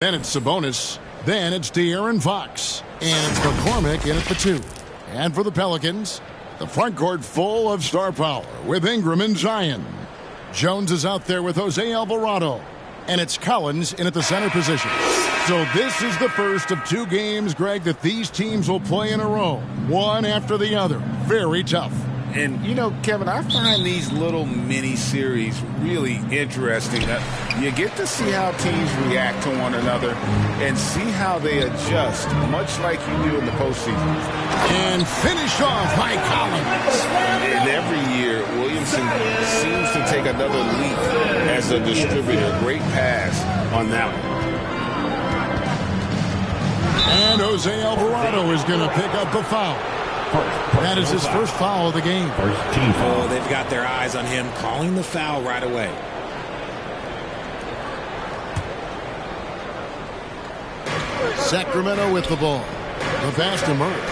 Then it's Sabonis. Then it's De'Aaron Fox. And it's McCormick in at the 2. And for the Pelicans, the front court full of star power with Ingram and Zion. Jones is out there with Jose Alvarado. And it's Collins in at the center position. So this is the first of 2 games, Greg, that these teams will play in a row. One after the other. Very tough. And, you know, Kevin, I find these little mini-series really interesting. You get to see how teams react to one another and see how they adjust, much like you do in the postseason. And finished off by Collins. And every year, Williamson seems to take another leap as a distributor. Great pass on that one. And Jose Alvarado is going to pick up the foul. That is his first foul of the game. Oh, they've got their eyes on him, calling the foul right away. Sacramento with the ball. The pass to Murray.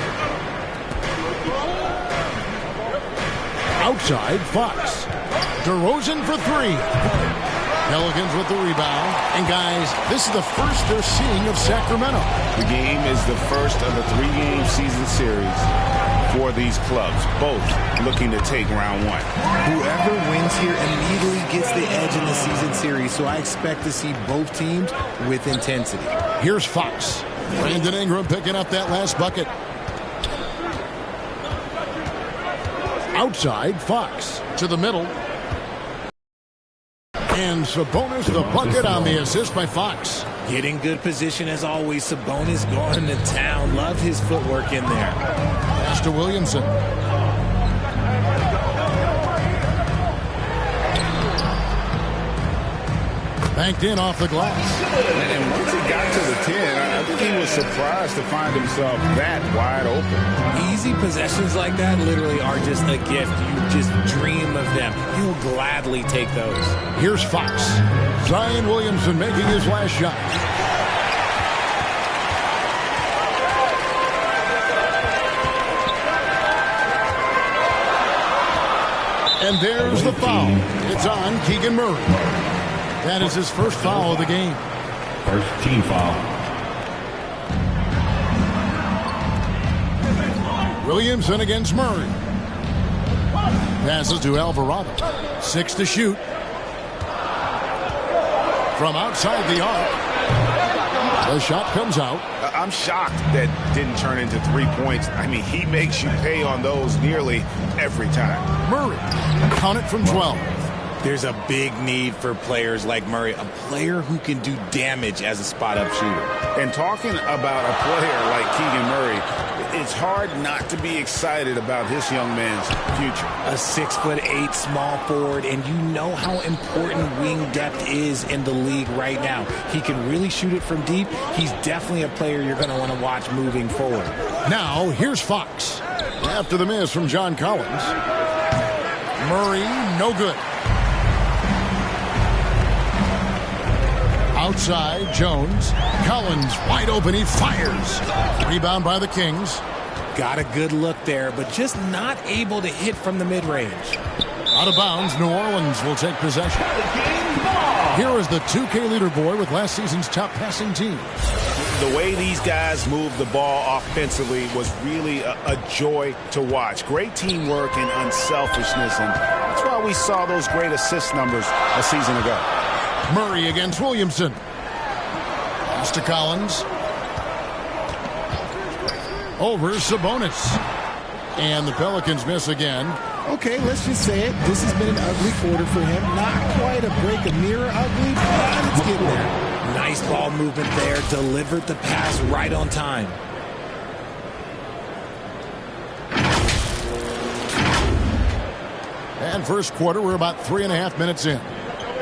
Outside, Fox. DeRozan for 3. Pelicans with the rebound. And, guys, this is the first they're seeing of Sacramento. The game is the first of the 3-game season series for these clubs, both looking to take round 1. Whoever wins here immediately gets the edge in the season series, so I expect to see both teams with intensity. Here's Fox. Brandon Ingram picking up that last bucket. Outside, Fox to the middle. And Sabonis the bucket on the assist by Fox. Getting good position as always. Sabonis going to town. Love his footwork in there. Pass to Williamson. Banked in off the glass. And once he got to the 10, I think he was surprised to find himself that wide open. Easy possessions like that literally are just a gift. You just dream of them. He'll gladly take those. Here's Fox. Zion Williamson making his last shot. And there's the foul. It's on Keegan Murray. That is his first foul of the game. First team foul. Williamson against Murray. Passes to Alvarado. 6 to shoot. From outside the arc. The shot comes out. I'm shocked that didn't turn into 3 points. I mean, he makes you pay on those nearly every time. Murray, count it from 12. There's a big need for players like Murray, a player who can do damage as a spot-up shooter. And talking about a player like Keegan Murray, it's hard not to be excited about this young man's future. A 6'8" small forward, and you know how important wing depth is in the league right now. He can really shoot it from deep. He's definitely a player you're going to want to watch moving forward. Now, here's Fox. After the miss from John Collins. Murray, no good. Outside, Jones. Collins wide open. He fires. Rebound by the Kings. Got a good look there, but just not able to hit from the mid-range. Out of bounds, New Orleans will take possession. Here is the 2K leaderboard with last season's top passing team. The way these guys move the ball offensively was really a joy to watch. Great teamwork and unselfishness, and that's why we saw those great assist numbers a season ago. Murray against Williamson. Pass to Collins. Over Sabonis. And the Pelicans miss again. Okay, let's just say it. This has been an ugly quarter for him. Not quite a break of mirror ugly, but it's getting there. Nice ball movement there. Delivered the pass right on time. And first quarter, we're about 3.5 minutes in.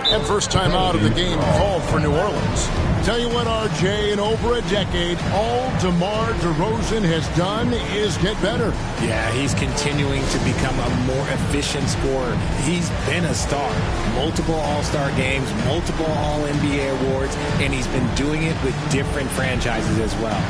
And first time out of the game called for New Orleans. Tell you what, RJ, in over a decade, all DeMar DeRozan has done is get better. Yeah, he's continuing to become a more efficient scorer. He's been a star. Multiple All-Star games, multiple All-NBA awards, and he's been doing it with different franchises as well.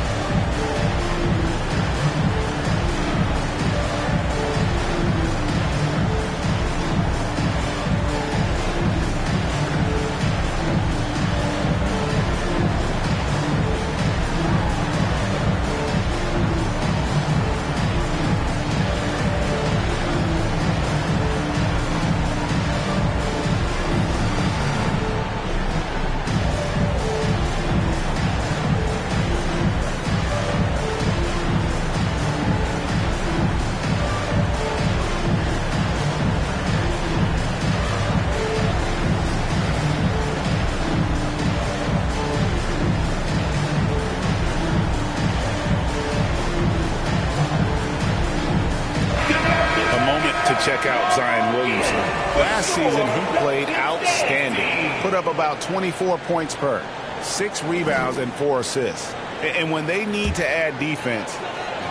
check out Zion Williamson. Last season, he played outstanding. Put up about 24 points per, 6 rebounds, and 4 assists. And when they need to add defense,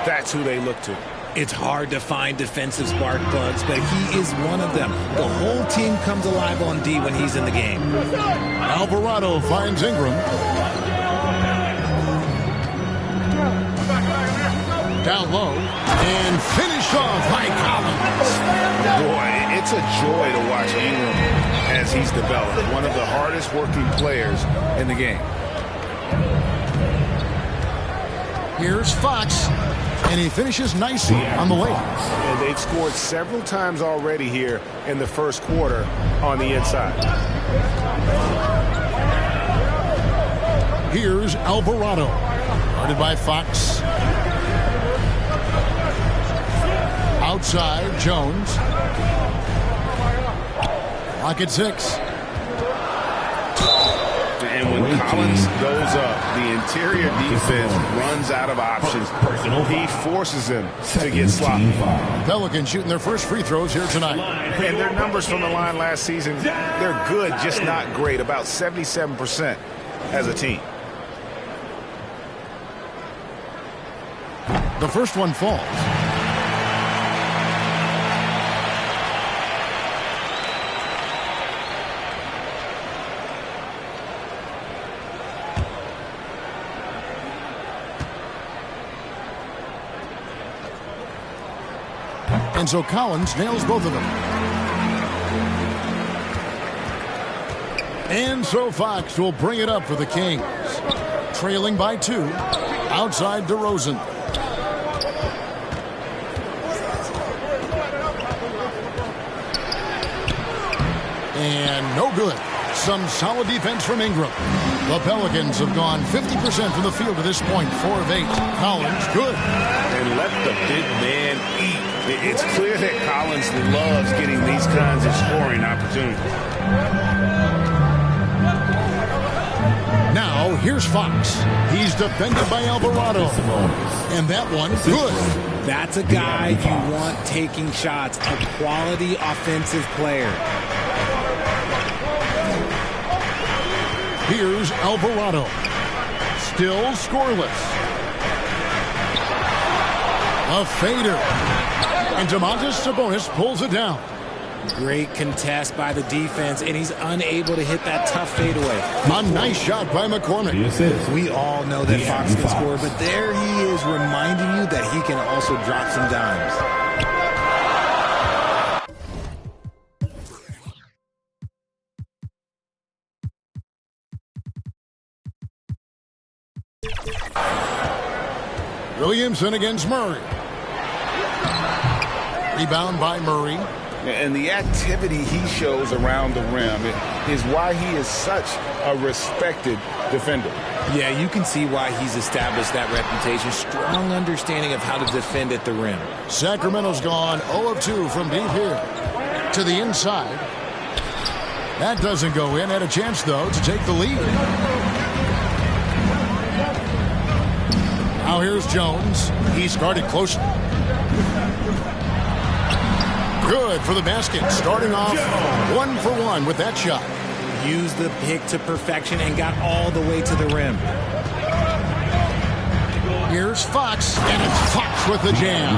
that's who they look to. It's hard to find defensive spark plugs, but he is one of them. The whole team comes alive on D when he's in the game. Alvarado finds Ingram. Down low, and finished off by Collins. Boy, it's a joy to watch Ingram as he's developed. One of the hardest working players in the game. Here's Fox, and he finishes nicely on the layup. And they've scored several times already here in the first quarter on the inside. Here's Alvarado, guarded by Fox. Outside, Jones. Clock at 6. And when Collins goes up, the interior defense runs out of options. He forces them to get sloppy. Pelicans shooting their first free throws here tonight. And their numbers from the line last season, they're good, just not great. About 77% as a team. The first one falls. And so Collins nails both of them. And so Fox will bring it up for the Kings. Trailing by 2. Outside DeRozan. And no good. Some solid defense from Ingram. The Pelicans have gone 50% from the field to this point. 4 of 8. Collins, good. And let the big man eat. It's clear that Collins loves getting these kinds of scoring opportunities. Now, here's Fox. He's defended by Alvarado. And that one, good. That's a guy you want taking shots. A quality offensive player. Here's Alvarado. Still scoreless. A fader. And Domantas Sabonis pulls it down. Great contest by the defense, and he's unable to hit that tough fadeaway. A nice shot by McCormick. We all know that Fox can score, but there he is reminding you that he can also drop some dimes. Williamson against Murray. Rebound by Murray. And the activity he shows around the rim is why he is such a respected defender. Yeah, you can see why he's established that reputation. Strong understanding of how to defend at the rim. Sacramento's gone 0 of 2 from deep here. To the inside. That doesn't go in. Had a chance, though, to take the lead. Now here's Jones. He's guarded closely. Good for the basket. Starting off 1 for 1 with that shot. Used the pick to perfection and got all the way to the rim. Here's Fox, and it's Fox with the jam.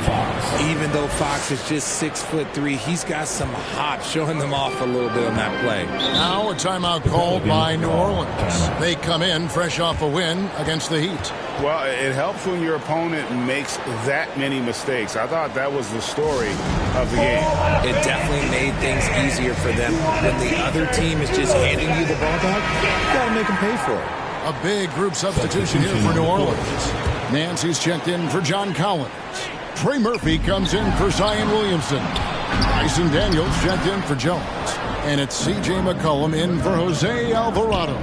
Even though Fox is just 6'3", he's got some hop, showing them off a little bit on that play. Now a timeout called by New Orleans. They come in fresh off a win against the Heat. Well, it helps when your opponent makes that many mistakes. I thought that was the story of the game. It definitely made things easier for them. When the other team is just handing you the ball back, you got to make them pay for it. A big group substitution here for New Orleans. Nancy's checked in for John Collins. Trey Murphy comes in for Zion Williamson. Bryson Daniels checked in for Jones. And it's C.J. McCollum in for Jose Alvarado.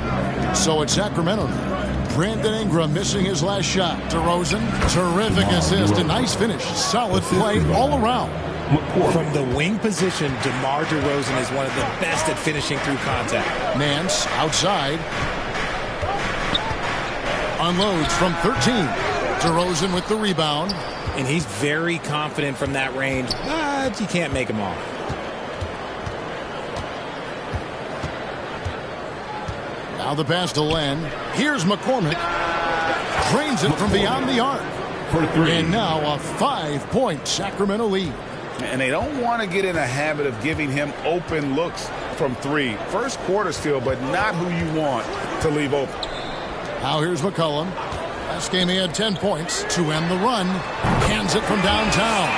So it's Sacramento now. Brandon Ingram missing his last shot. DeRozan, terrific assist. A nice finish. Solid play all around. From the wing position, DeMar DeRozan is one of the best at finishing through contact. Nance outside. Unloads from 13. DeRozan with the rebound. And he's very confident from that range, but you can't make him off. Now the pass to Len. Here's McCormick. Drains it from beyond the arc. And now a 5-point Sacramento lead. And they don't want to get in a habit of giving him open looks from three. First quarter still, but not who you want to leave open. Now here's McCollum. Last game he had 10 points to end the run. Hands it from downtown.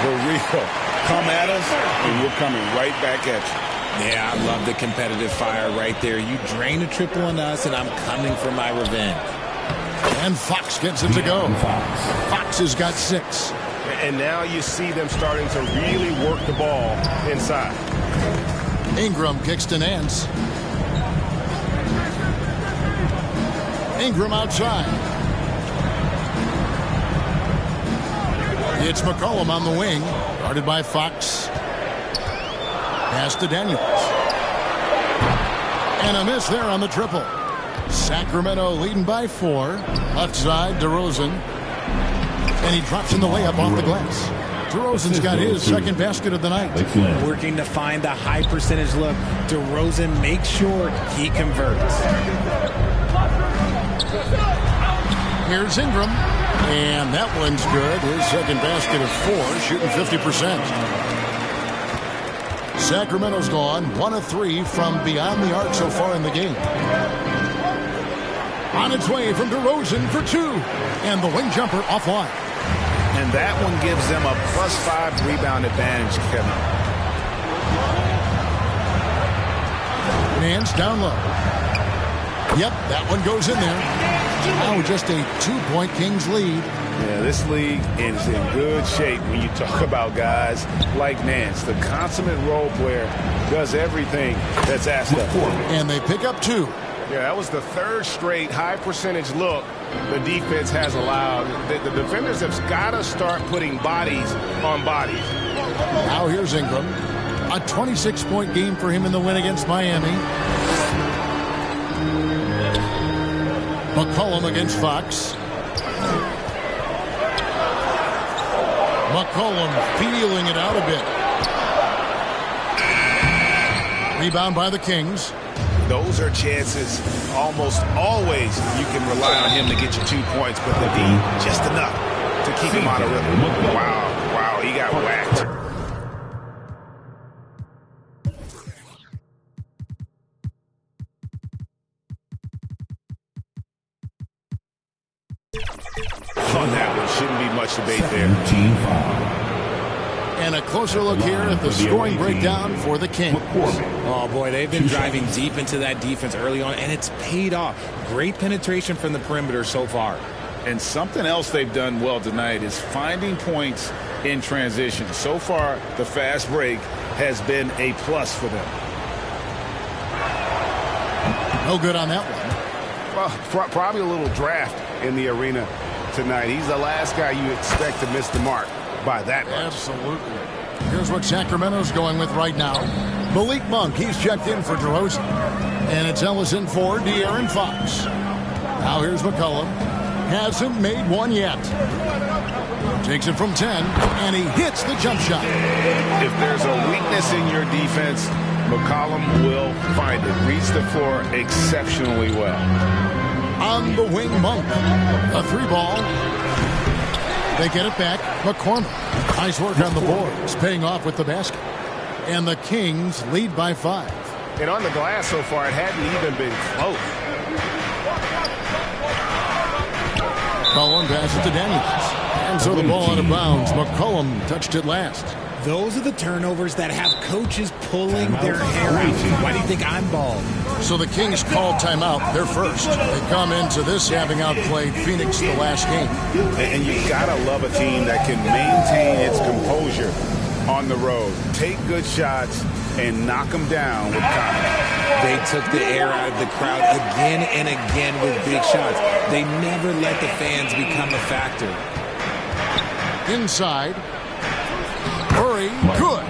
The real. Come at us, and we're coming right back at you. Yeah, I love the competitive fire right there. You drain a triple on us, and I'm coming for my revenge. And Fox gets it to go. Fox has got 6. And now you see them starting to really work the ball inside. Ingram kicks to Nance. Ingram outside. It's McCollum on the wing. Guarded by Fox. Pass to Daniels. And a miss there on the triple. Sacramento leading by 4. Left side, DeRozan. And he drops in the layup off the glass. DeRozan's got his second basket of the night. Working to find the high percentage look. DeRozan makes sure he converts. Here's Ingram. And that one's good. His second basket of 4, shooting 50%. Sacramento's gone 1 of 3 from beyond the arc so far in the game. On its way from DeRozan for 2. And the wing jumper offline. And that one gives them a +5 rebound advantage, Kevin. Nance down low. Yep, that one goes in there. Now just a 2-point Kings lead. Yeah, this league is in good shape when you talk about guys like Nance. The consummate role player does everything that's asked of him. And they pick up 2. Yeah, that was the third straight high percentage look the defense has allowed. The defenders have got to start putting bodies on bodies. Now here's Ingram. A 26-point game for him in the win against Miami. McCollum against Fox. McCollum feeling it out a bit. Rebound by the Kings. Those are chances almost always you can rely on him to get you 2 points, but the D just enough to keep him out of rhythm. Wow, he got whacked. On that one, shouldn't be much debate there. And a closer look here at the scoring breakdown for the Kings. Oh, boy, they've been driving deep into that defense early on, and it's paid off. Great penetration from the perimeter so far. And something else they've done well tonight is finding points in transition. So far, the fast break has been a plus for them. No good on that one. Well, probably a little draft in the arena tonight. He's the last guy you expect to miss the mark by that much. Absolutely. Here's what Sacramento's going with right now. Malik Monk, he's checked in for DeRozan. And it's Ellison for De'Aaron Fox. Now here's McCollum. Hasn't made one yet. Takes it from 10, and he hits the jump shot. If there's a weakness in your defense, McCollum will find it. Reads the floor exceptionally well. On the wing, Monk. A 3-ball. They get it back. McCormick. Nice work on the boards, paying off with the basket. And the Kings lead by 5. And on the glass so far, it hadn't even been close. McCollum passes to Daniels. And so the ball out of bounds. McCollum touched it last. Those are the turnovers that have coaches pulling their hair out. Why do you think I'm bald? So the Kings call timeout. They're first. They come into this having outplayed Phoenix the last game. And you gotta love a team that can maintain its composure on the road. Take good shots and knock them down with confidence. They took the air out of the crowd again and again with big shots. They never let the fans become a factor. Inside. Murray, good.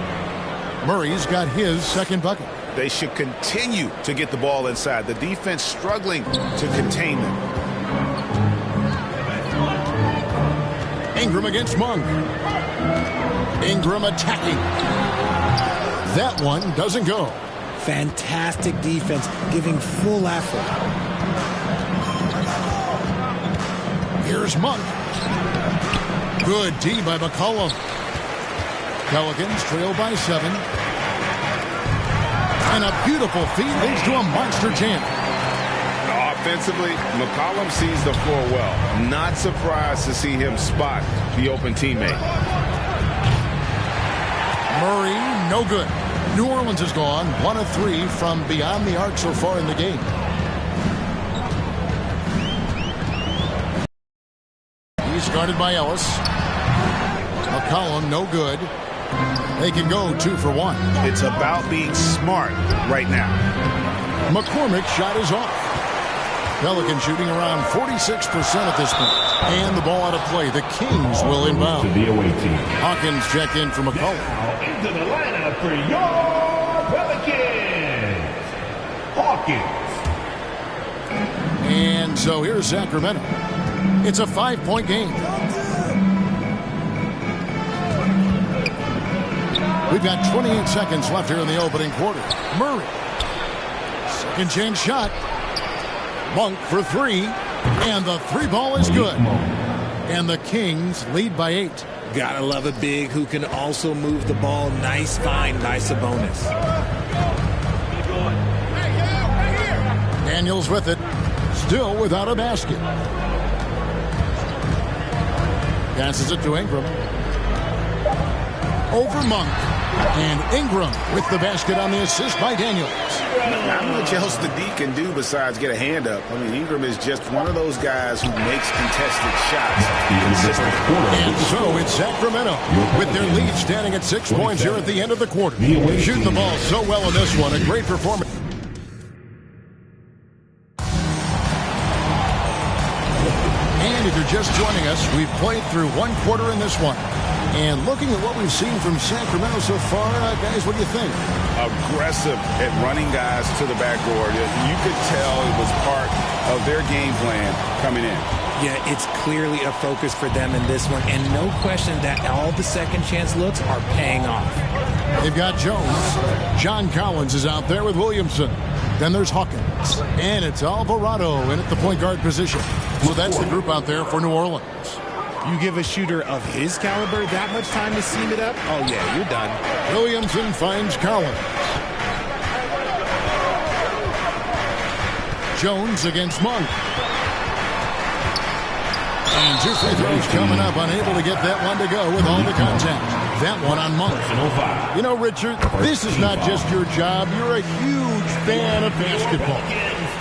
Murray's got his second bucket. They should continue to get the ball inside. The defense struggling to contain them. Ingram against Monk. Ingram attacking. That one doesn't go. Fantastic defense, giving full effort. Here's Monk. Good D by McCollum. Pelicans trail by 7. And a beautiful feed leads to a monster jam. Offensively, McCollum sees the floor well. Not surprised to see him spot the open teammate. Murray, no good. New Orleans has gone 1 of 3 from beyond the arc so far in the game. He's guarded by Ellis. McCollum, no good. They can go 2 for 1. It's about being smart right now. McCormick's shot is off. Pelicans shooting around 46% at this point. And the ball out of play. The Kings will inbound. To the away team. Hawkins checked in for McCollum. Now into the lineup for your Pelicans, Hawkins. And so here's Sacramento. It's a 5-point game. We've got 28 seconds left here in the opening quarter. Murray. Second chance shot. Monk for 3. And the 3-ball is good. And the Kings lead by 8. Gotta love a big who can also move the ball. Nice find by Sabonis. Daniels with it. Still without a basket. Passes it to Ingram. Over Monk. And Ingram with the basket on the assist by Daniels. Not much else the D can do besides get a hand up. I mean, Ingram is just one of those guys who makes contested shots consistently. And so it's Sacramento with their lead standing at 6 points here at the end of the quarter. Shooting the ball so well in this one. A great performance. And if you're just joining us, we've played through 1 quarter in this one. And looking at what we've seen from Sacramento so far, guys, what do you think? Aggressive at running guys to the backboard. You could tell it was part of their game plan coming in. Yeah, it's clearly a focus for them in this one. And no question that all the second chance looks are paying off. They've got Jones. John Collins is out there with Williamson. Then there's Hawkins. And it's Alvarado in at the point guard position. So that's the group out there for New Orleans. You give a shooter of his caliber that much time to seam it up? Oh, yeah, you're done. Williamson finds Collins. Jones against Monk. And 2 free throws coming up. Unable to get that one to go with all the contact. That one on Monk. You know, Richard, this is not just your job. You're a huge fan of basketball.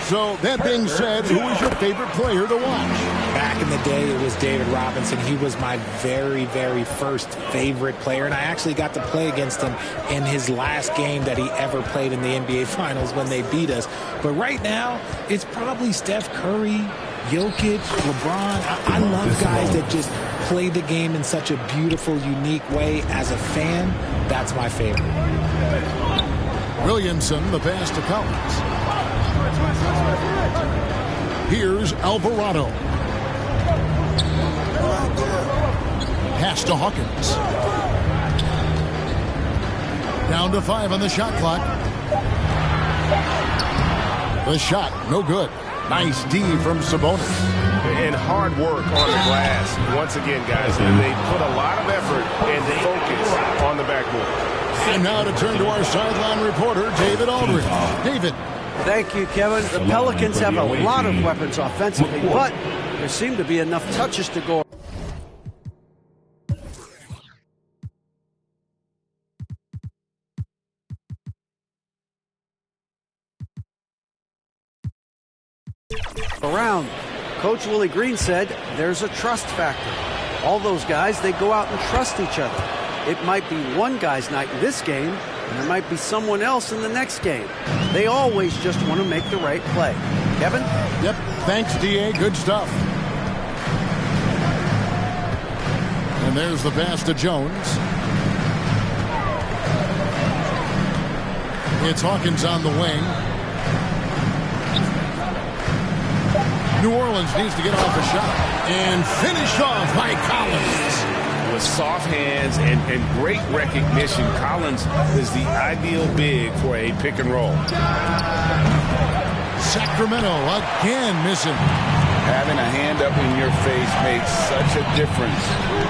So, that being said, who is your favorite player to watch? Back in the day, it was David Robinson. He was my very, very first favorite player, and I actually got to play against him in his last game that he ever played in the NBA Finals when they beat us. But right now, it's probably Steph Curry, Jokic, LeBron. I love guys that just play the game in such a beautiful, unique way. As a fan, that's my favorite. Williamson, the pass to Collins. Here's Alvarado. Pass to Hawkins. Down to 5 on the shot clock. The shot, no good. Nice D from Sabonis. And hard work on the glass. Once again, guys, they put a lot of effort and focus on the backboard. And now to turn to our sideline reporter, David Aldridge. David. Thank you, Kevin. The Pelicans have a lot of weapons offensively, but there seem to be enough touches to go. Around. Coach Willie Green said there's a trust factor. All those guys, they go out and trust each other. It might be one guy's night in this game, and there might be someone else in the next game. They always just want to make the right play. Kevin? Yep. Thanks, D.A. Good stuff. And there's the pass to Jones. It's Hawkins on the wing. New Orleans needs to get off a shot. And finished off by Collins. With soft hands and great recognition, Collins is the ideal big for a pick and roll. Sacramento again missing. Having a hand up in your face makes such a difference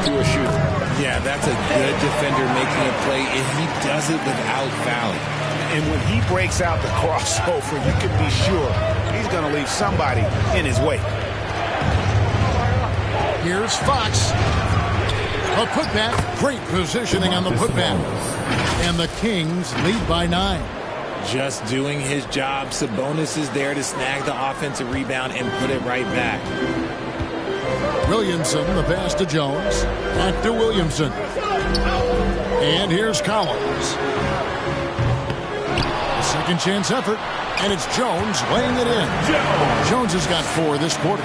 to a shooter. Yeah, that's a good defender making a play, and he does it without fouling. And when he breaks out the crossover, you can be sure he's going to leave somebody in his wake. Here's Fox. A putback. Great positioning on the putback. And the Kings lead by 9. Just doing his job. Sabonis is there to snag the offensive rebound and put it right back. Williamson, the pass to Jones. Back to Williamson. And here's Collins. A second chance effort. And it's Jones laying it in. Jones has got 4 this quarter.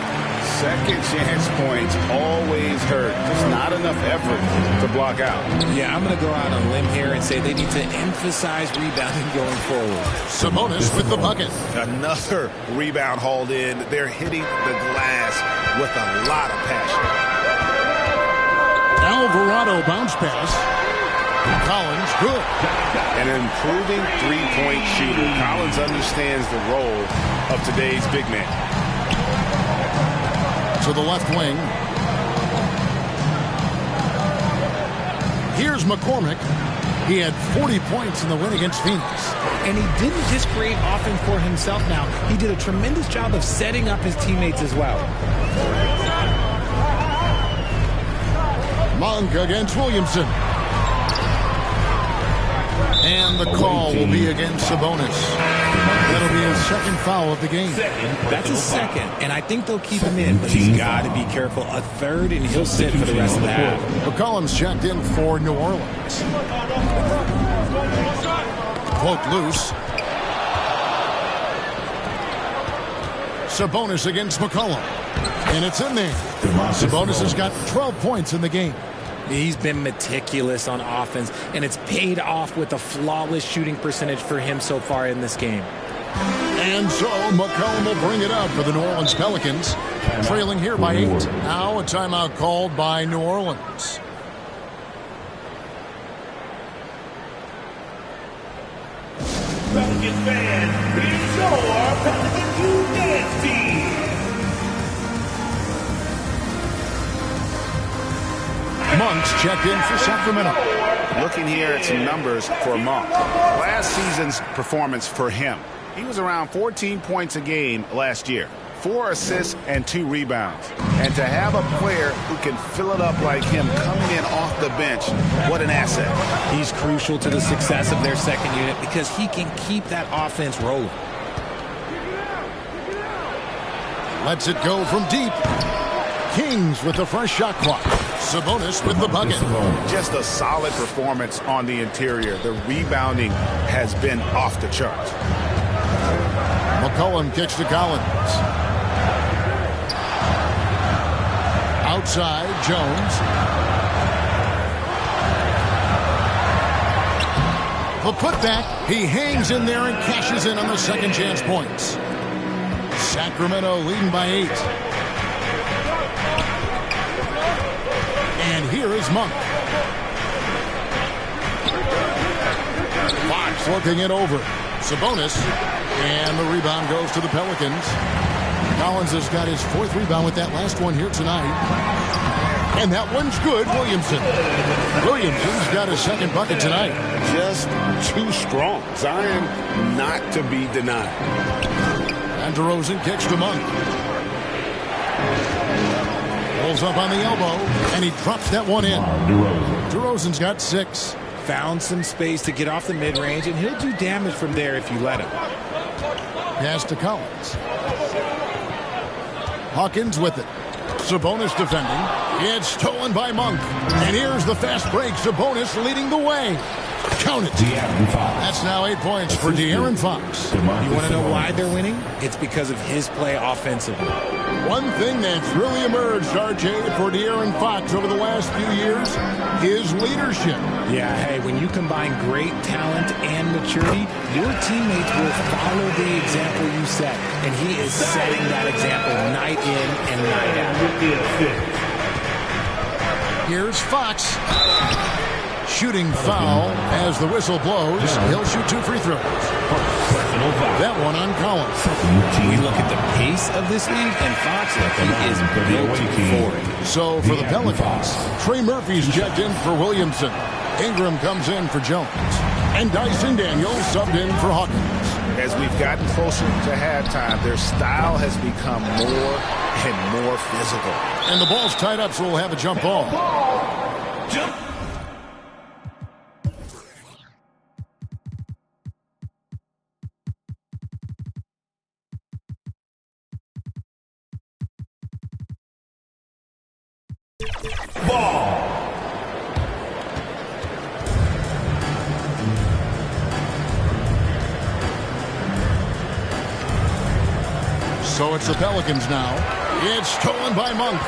Second chance points always hurt. Just not enough effort to block out. Yeah, I'm going to go out on a limb here and say they need to emphasize rebounding going forward. Sabonis with the bucket. Another rebound hauled in. They're hitting the glass with a lot of passion. Alvarado bounce pass. Collins good. An improving three-point shooter. Collins understands the role of today's big man. To the left wing. Here's McCormick. He had 40 points in the win against Phoenix. And he didn't just create offense for himself now. He did a tremendous job of setting up his teammates as well. Monk against Williamson. And the call will be against Sabonis. That'll be his second foul of the game. That's his second, and I think they'll keep him in, but he's got to be careful. A third, and he'll sit for the rest of the half. McCollum's checked in for New Orleans. Cloak loose. Sabonis against McCollum. And it's in there. Sabonis has got 12 points in the game. He's been meticulous on offense, and it's paid off with a flawless shooting percentage for him so far in this game. And so McCollum will bring it up for the New Orleans Pelicans, trailing here by 8. Now a timeout called by New Orleans. Pelicans fans, here's your Pelicans dance team. Monk's checked in for Sacramento. Looking here at some numbers for Monk. Last season's performance for him. He was around 14 points a game last year. 4 assists and 2 rebounds. And to have a player who can fill it up like him coming in off the bench, what an asset. He's crucial to the success of their second unit because he can keep that offense rolling. Lets it go from deep. Kings with the fresh shot clock. Sabonis with the bucket. Just a solid performance on the interior. The rebounding has been off the charts. McCollum kicks to Collins. Outside, Jones. The putback. He hangs in there and cashes in on the second chance points. Sacramento leading by 8. And here is Monk. Fox looking it over. Sabonis. And the rebound goes to the Pelicans. Collins has got his 4th rebound with that last one here tonight. And that one's good, Williamson. Williamson's got his 2nd bucket tonight. Just too strong. Zion not to be denied. And DeRozan kicks to Monk. Pulls up on the elbow, and he drops that one in. DeRozan's got 6. Found some space to get off the mid-range, and he'll do damage from there if you let him. Pass to Collins. Hawkins with it. Sabonis defending. It's stolen by Monk. And here's the fast break. Sabonis leading the way. Count it. That's now 8 points for De'Aaron Fox. You want to know why they're winning? It's because of his play offensively. One thing that's really emerged, RJ, for De'Aaron Fox over the last few years is leadership. Yeah, hey, when you combine great talent and maturity, your teammates will follow the example you set. And he is setting that example night in and night out. Here's Fox. Shooting foul as the whistle blows. He'll shoot 2 free throws. That one on Collins. We look at the pace of this league, and Fox, he is built for it. So for the Pelicans, Trey Murphy's checked in for Williamson. Ingram comes in for Jones. And Dyson Daniels subbed in for Hawkins. As we've gotten closer to halftime, their style has become more and more physical. And the ball's tied up, so we'll have a jump ball. Jump. Ball. So it's the Pelicans now. It's stolen by Monk.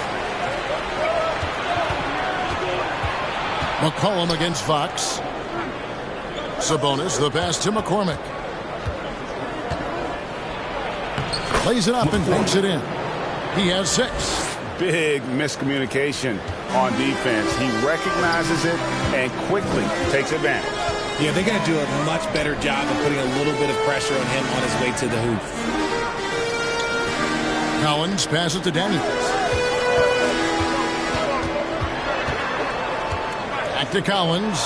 McCollum against Fox. Sabonis, the pass to McCormick. Plays it up and banks it in. He has 6. Big miscommunication on defense. He recognizes it and quickly takes advantage. Yeah, they're going to do a much better job of putting a little bit of pressure on him on his way to the hoop. Collins passes to Daniels. Back to Collins.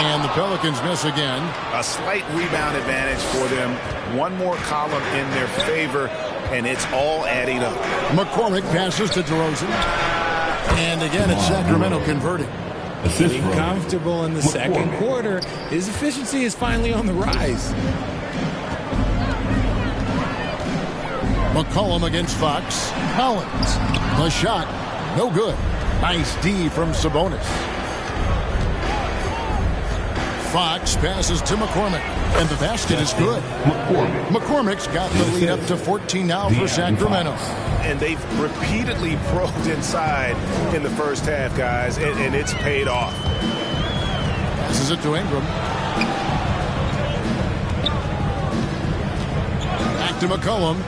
And the Pelicans miss again. A slight rebound advantage for them. One more column in their favor, and it's all adding up. McCormick passes to DeRozan. And again, it's Sacramento converting. Getting comfortable in the second quarter. His efficiency is finally on the rise. McCollum against Fox. Collins. The shot. No good. Nice D from Sabonis. Fox passes to McCormick. And the basket is good. McCormick's got the lead up to 14 now for Sacramento. And they've repeatedly probed inside in the first half, guys, and it's paid off. Passes it to Ingram. Back to McCollum.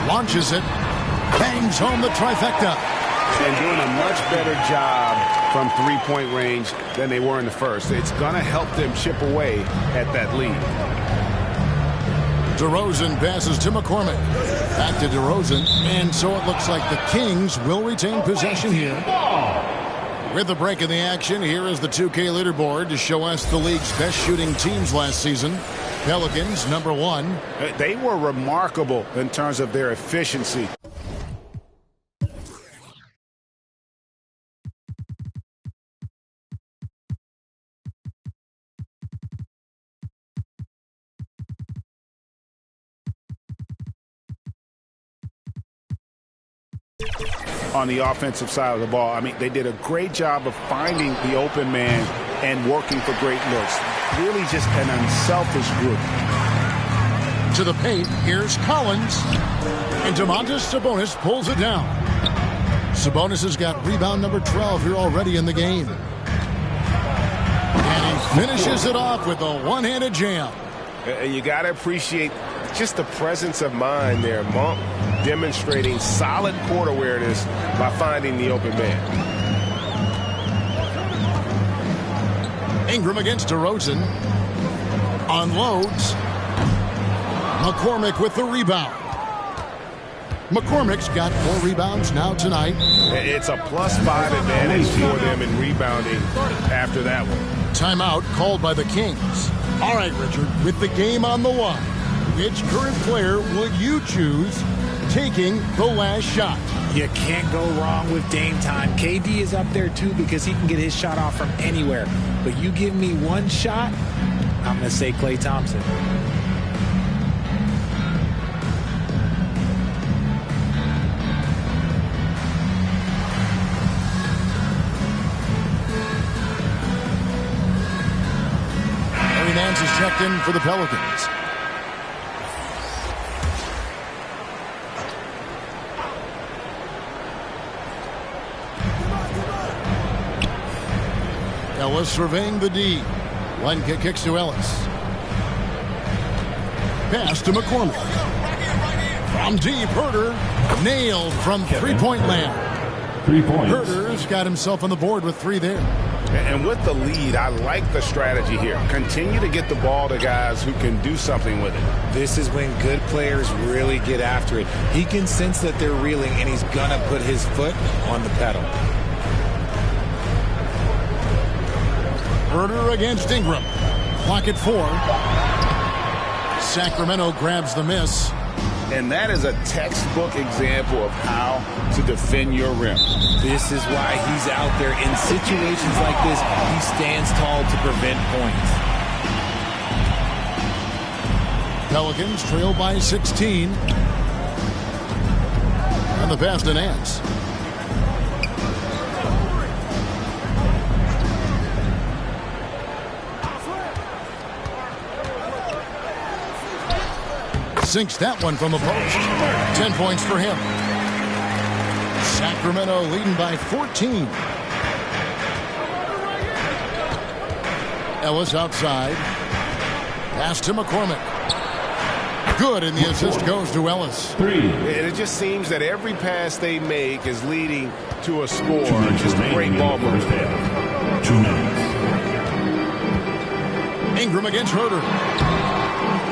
Launches it. Bangs home the trifecta. And doing a much better job from three-point range than they were in the first. It's going to help them chip away at that lead. DeRozan passes to McCormick. Back to DeRozan. And so it looks like the Kings will retain possession here. With the break in the action, here is the 2K leaderboard to show us the league's best shooting teams last season. Pelicans, number 1. They were remarkable in terms of their efficiency. On the offensive side of the ball, I mean, they did a great job of finding the open man and working for great looks. Really just an unselfish group. To the paint, here's Collins. And Domantas Sabonis pulls it down. Sabonis has got rebound number 12 here already in the game. And he finishes it off with a one-handed jam. You got to appreciate just the presence of mind there. Monk demonstrating solid court awareness by finding the open man. Ingram against DeRozan. Unloads. McCormick with the rebound. McCormick's got 4 rebounds now tonight. It's a +5 advantage for them in rebounding after that one. Timeout called by the Kings. All right, Richard, with the game on the line, which current player will you choose taking the last shot? You can't go wrong with Dame time. KD is up there too because he can get his shot off from anywhere. But you give me one shot, I'm going to say Klay Thompson. checked in for the Pelicans. Ellis surveying the D. One kick kicks to Ellis. Pass to McCormick. From deep, Herter nailed from three-point land. 3 points. Herter's got himself on the board with 3 there. And with the lead, I like the strategy here. Continue to get the ball to guys who can do something with it. This is when good players really get after it. He can sense that they're reeling, and he's going to put his foot on the pedal. Herter against Ingram. Clock at 4. Sacramento grabs the miss. And that is a textbook example of how to defend your rim. This is why he's out there. In situations like this, he stands tall to prevent points. Pelicans trail by 16. And the pass to Nance. Sinks that one from the post. 10 points for him. Sacramento leading by 14. Ellis outside. Pass to McCormick. Good, and the assist goes to Ellis. 3. And it just seems that every pass they make is leading to a score. Just a great ball movement. 2 minutes. Ingram against Herter.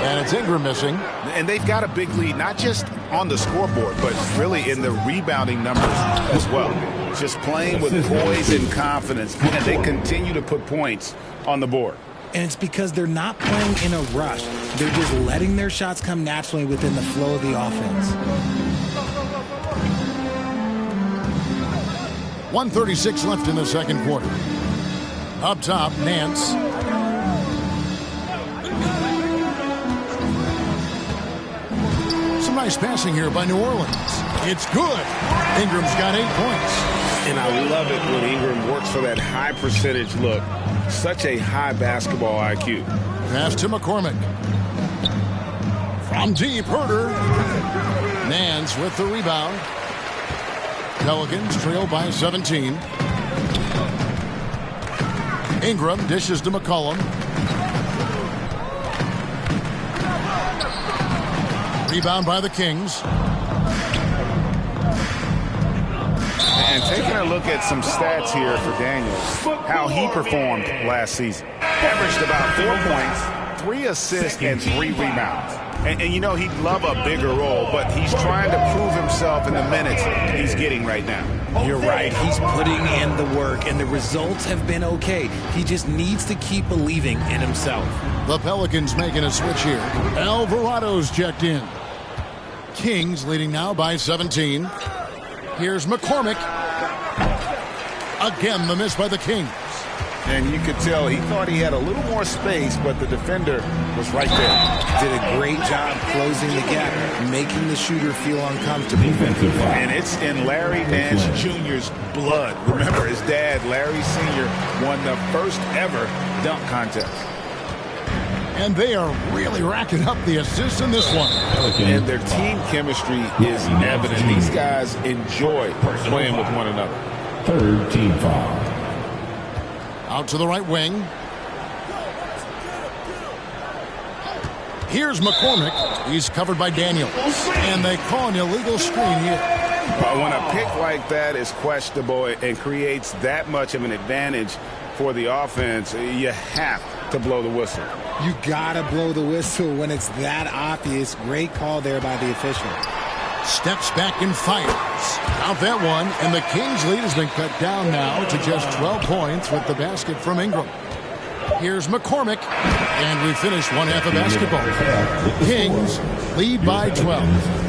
And it's Ingram missing. And they've got a big lead, not just on the scoreboard, but really in the rebounding numbers as well. Just playing with poise and confidence, and they continue to put points on the board. And it's because they're not playing in a rush. They're just letting their shots come naturally within the flow of the offense. 1:36 left in the second quarter. Up top, Nance. Some nice passing here by New Orleans. It's good. Ingram's got 8 points. And I love it when Ingram works for that high percentage look. Such a high basketball IQ. Pass to McCormick. From deep, Herter. Nance with the rebound. Pelicans trail by 17. Ingram dishes to McCollum. Rebound by the Kings. And taking a look at some stats here for Daniels, how he performed last season. Averaged about 4 points, 3 assists, and 3 rebounds. And you know, he'd love a bigger role, but he's trying to prove himself in the minutes he's getting right now. You're right. He's putting in the work, and the results have been okay. He just needs to keep believing in himself. The Pelicans making a switch here. Alvarado's checked in. Kings leading now by 17. Here's McCormick. Again, the miss by the Kings. And you could tell he thought he had a little more space, but the defender was right there. Did a great job closing the gap, making the shooter feel uncomfortable. And it's in Larry Nance Jr.'s blood. Remember, his dad, Larry Sr., won the first ever dunk contest. And they are really racking up the assists in this one. And their team chemistry is evident. These guys enjoy playing with one another. 3rd team foul. Out to the right wing. Here's McCormick. He's covered by Daniels. And they call an illegal screen here. But when a pick like that is questionable and creates that much of an advantage for the offense, you have to blow the whistle. You gotta blow the whistle when it's that obvious. Great call there by the official. Steps back and fires. Out that one, and the Kings' lead has been cut down now to just 12 points with the basket from Ingram. Here's McCormick, and we finish one half of basketball. Kings lead by 12.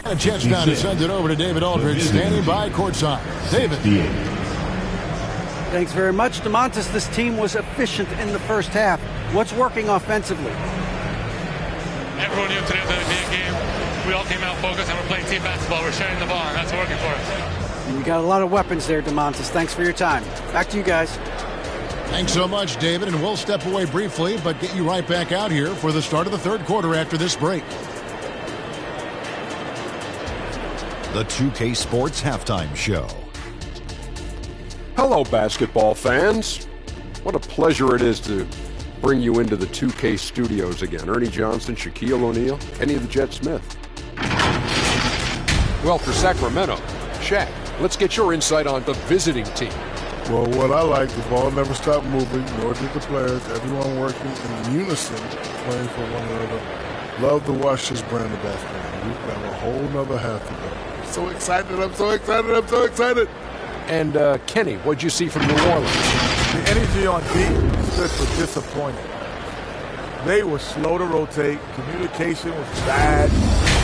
A chance now to send it over to David Aldridge, standing by courtside. David. Thanks very much, DeMontis. This team was efficient in the first half. What's working offensively? Everyone knew today was going to be a game. We all came out focused, and we're playing team basketball. We're sharing the ball, and that's working for us. You got a lot of weapons there, DeMontis. Thanks for your time. Back to you guys. Thanks so much, David, and we'll step away briefly, but get you right back out here for the start of the third quarter after this break. The 2K Sports Halftime Show. Hello, basketball fans. What a pleasure it is to bring you into the 2K studios again. Ernie Johnson, Shaquille O'Neal, Kenny the Jet Smith. Well, for Sacramento, Shaq, let's get your insight on the visiting team. Well, what I like, the ball never stopped moving, nor did the players. Everyone working in unison, playing for one another. Love to watch this brand of basketball. We've got a whole nother half to go. So excited, I'm so excited, I'm so excited. And Kenny, what'd you see from New Orleans? The energy on deep stood for disappointing. They were slow to rotate. Communication was bad.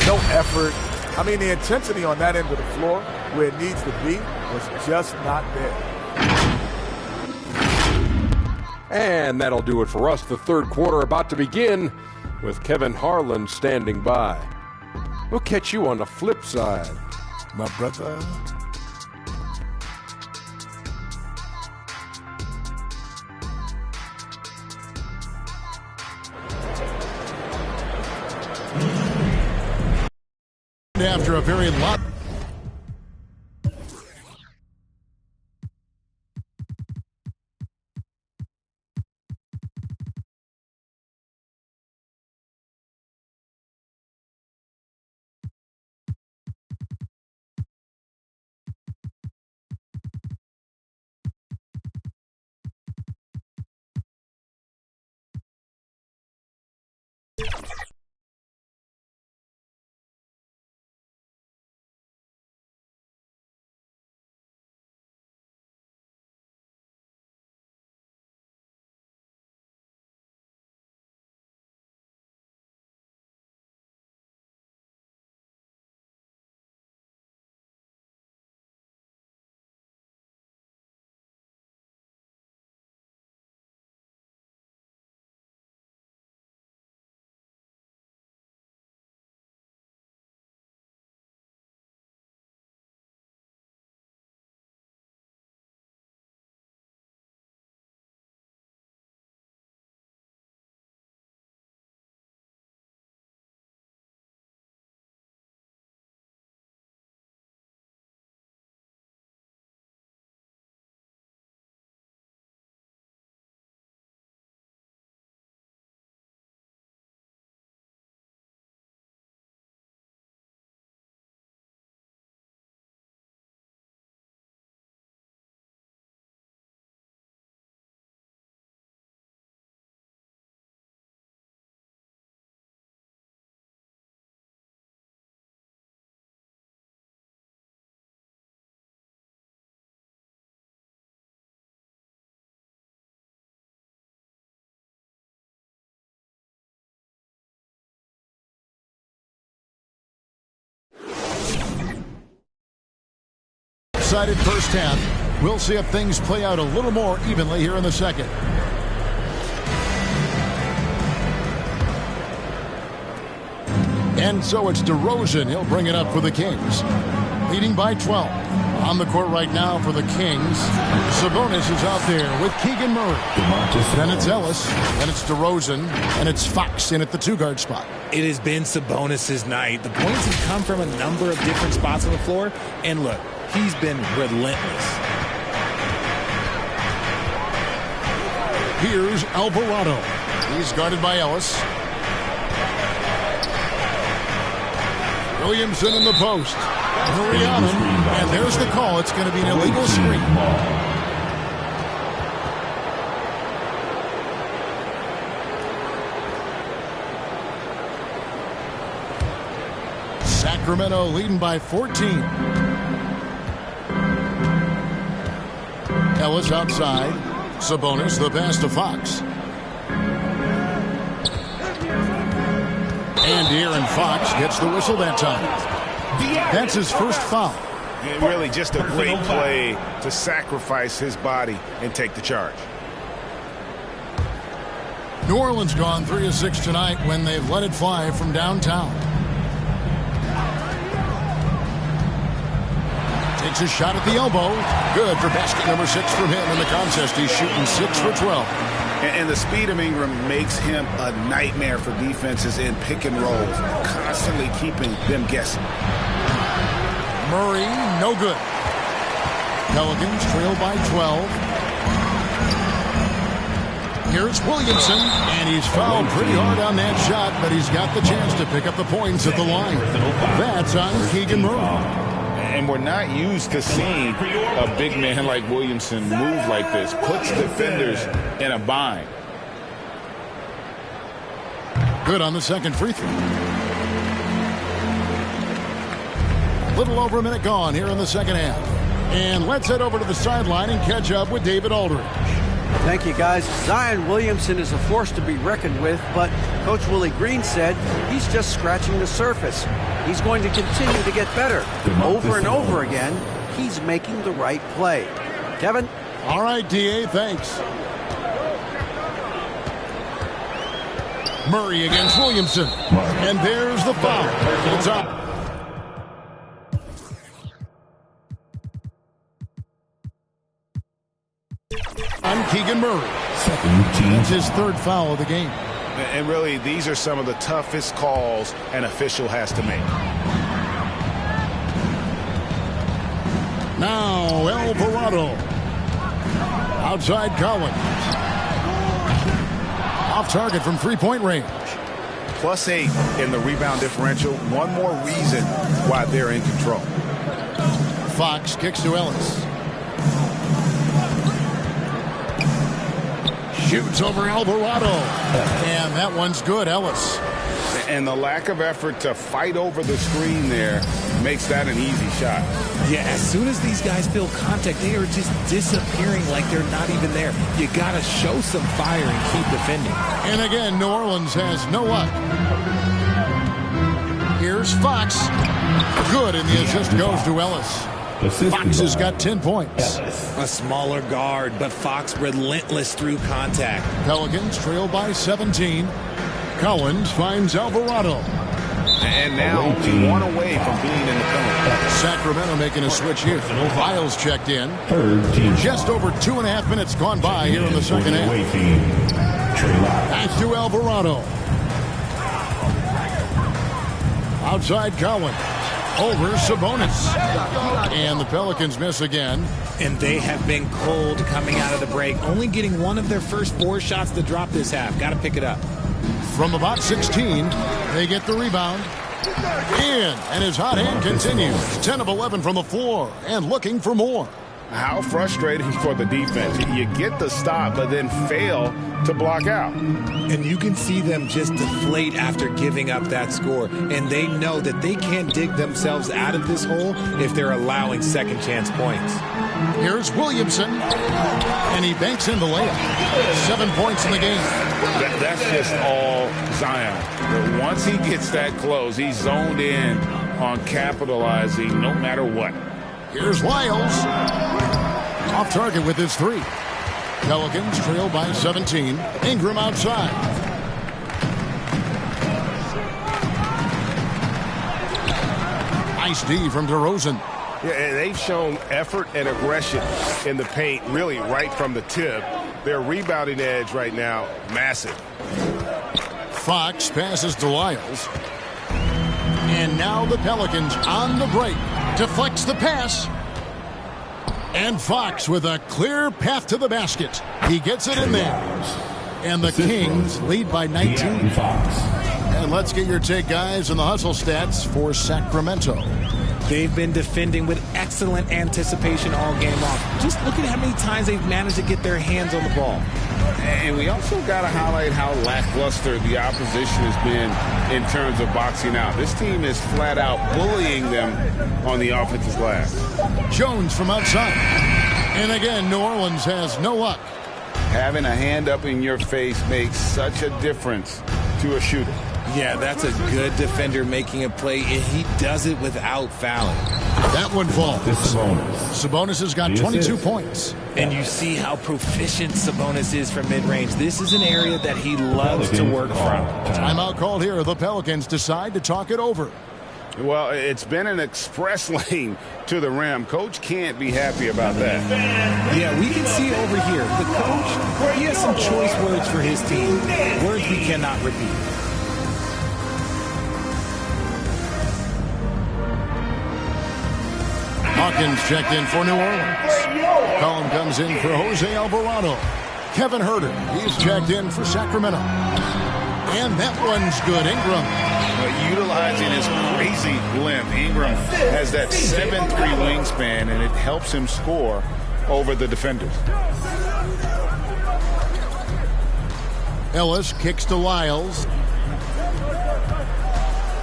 No effort. I mean, the intensity on that end of the floor, where it needs to be, was just not there. And that'll do it for us. The third quarter about to begin with Kevin Harlan standing by. We'll catch you on the flip side. My brother. After a very long sided first half. We'll see if things play out a little more evenly here in the second. And so it's DeRozan. He'll bring it up for the Kings. Leading by 12. On the court right now for the Kings. Sabonis is out there with Keegan Murray. Then it's Ellis. Then it's DeRozan. And it's Fox in at the two-guard spot. It has been Sabonis' night. The points have come from a number of different spots on the floor. And look, he's been relentless. Here's Alvarado. He's guarded by Ellis. Williamson in the post. Hurry on him. And there's the call. It's going to be an illegal screen. Sacramento leading by 14. Ellis outside. Sabonis, the pass to Fox. And Aaron Fox gets the whistle that time. That's his first foul. And really just a great play to sacrifice his body and take the charge. New Orleans gone 3 of 6 tonight when they've let it fly from downtown. Takes a shot at the elbow. Good for basket number 6 from him in the contest. He's shooting 6 for 12. And the speed of Ingram makes him a nightmare for defenses in pick and rolls, constantly keeping them guessing. Murray, no good. Pelicans trail by 12. Here's Williamson, and he's fouled pretty hard on that shot, but he's got the chance to pick up the points at the line. That's on Keegan Murray. And we're not used to seeing a big man like Williamson move like this. Puts defenders in a bind. Good on the second free throw. A little over a minute gone here in the second half. And let's head over to the sideline and catch up with David Aldridge. Thank you, guys. Zion Williamson is a force to be reckoned with, but Coach Willie Green said he's just scratching the surface. He's going to continue to get better. Over and over again, he's making the right play. Kevin? All right, D.A., thanks. Murray against Williamson. And there's the foul. It's up. On Keegan Murray. That's his third foul of the game. And really, these are some of the toughest calls an official has to make. Now, Alvarado. Outside Collins. Off target from three-point range. +8 in the rebound differential. One more reason why they're in control. Fox kicks to Ellis. Shoots over Alvarado. And that one's good, Ellis. And the lack of effort to fight over the screen there makes that an easy shot. Yeah, as soon as these guys feel contact, they are just disappearing like they're not even there. You got to show some fire and keep defending. And again, New Orleans has no luck. Here's Fox. Good, and the assist goes to Ellis. Fox has got 10 points. A smaller guard, but Fox relentless through contact. Pelicans trail by 17. Collins finds Alvarado. And now one away from being in the penalty. Sacramento making a switch here. Miles checked in. Just over 2.5 minutes gone by here in the second half. Back to Alvarado. Outside Collins. Over Sabonis. And the Pelicans miss again. And they have been cold coming out of the break. Only getting one of their first 4 shots to drop this half. Got to pick it up. From about 16, they get the rebound. In, and his hot hand continues. 10 of 11 from the floor and looking for more. How frustrating for the defense. You get the stop, but then fail to block out. And you can see them just deflate after giving up that score. And they know that they can't dig themselves out of this hole if they're allowing second chance points. Here's Williamson, and he banks in the layup. 7 points in the game. That's just all Zion. But once he gets that close, he's zoned in on capitalizing no matter what. Here's Lyles. Off target with his 3. Pelicans trail by 17. Ingram outside. Nice D from DeRozan. Yeah, and they've shown effort and aggression in the paint, really right from the tip. Their rebounding edge right now, massive. Fox passes to Lyles. And now the Pelicans on the break. Deflects the pass. And Fox with a clear path to the basket. He gets it in there. And the Kings lead by 19. And let's get your take, guys, on the hustle stats for Sacramento. They've been defending with excellent anticipation all game long. Just look at how many times they've managed to get their hands on the ball. And we also got to highlight how lackluster the opposition has been in terms of boxing out. This team is flat out bullying them on the offensive glass. Jones from outside. And again, New Orleans has no luck. Having a hand up in your face makes such a difference to a shooter. Yeah, that's a good defender making a play, and he does it without fouling. That one falls. Sabonis has got 22 points. And you see how proficient Sabonis is from mid-range. This is an area that he loves to work from. Timeout called here. The Pelicans decide to talk it over. Well, it's been an express lane to the rim. Coach can't be happy about that. Yeah, we can see over here. The coach, he has some choice words for his team. Words we cannot repeat. Hawkins checked in for New Orleans. Collin comes in for Jose Alvarado. Kevin Huerter, he's checked in for Sacramento. And that one's good. Ingram. Utilizing his crazy length, Ingram has that 7'3" wingspan, and it helps him score over the defenders. Ellis kicks to Lyles.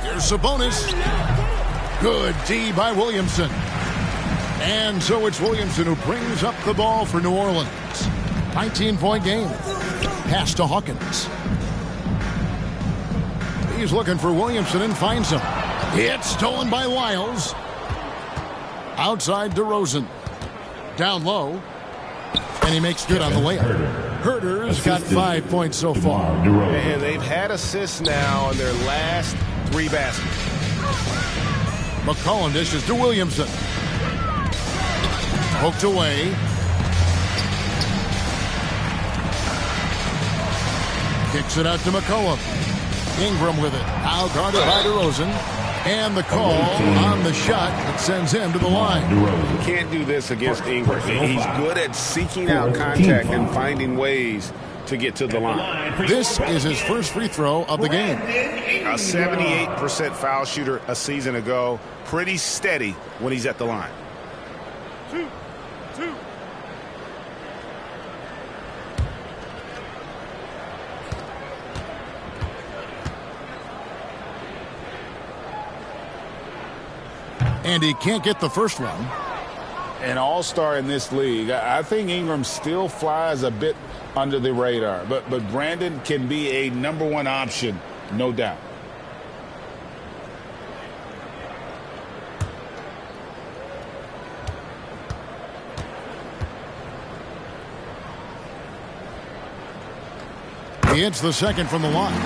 Here's Sabonis. Good D by Williamson. And so it's Williamson who brings up the ball for New Orleans. 19-point game. Pass to Hawkins. He's looking for Williamson and finds him. It's stolen by Lyles. Outside DeRozan. Down low. And he makes good on the layup. Huerter's got 5 points so far. And they've had assists now on their last 3 baskets. McCollum dishes to Williamson. Poked away. Kicks it out to McCollum. Ingram with it. Now guarded by DeRozan. And the call on the shot that sends him to the line. You can't do this against Ingram. He's good at seeking out contact and finding ways to get to the line. This is his first free throw of the game. A 78% foul shooter a season ago. Pretty steady when he's at the line. 2. And he can't get the first one. An all-star in this league. I think Ingram still flies a bit under the radar. But Brandon can be a #1 option, no doubt. He hits the second from the line.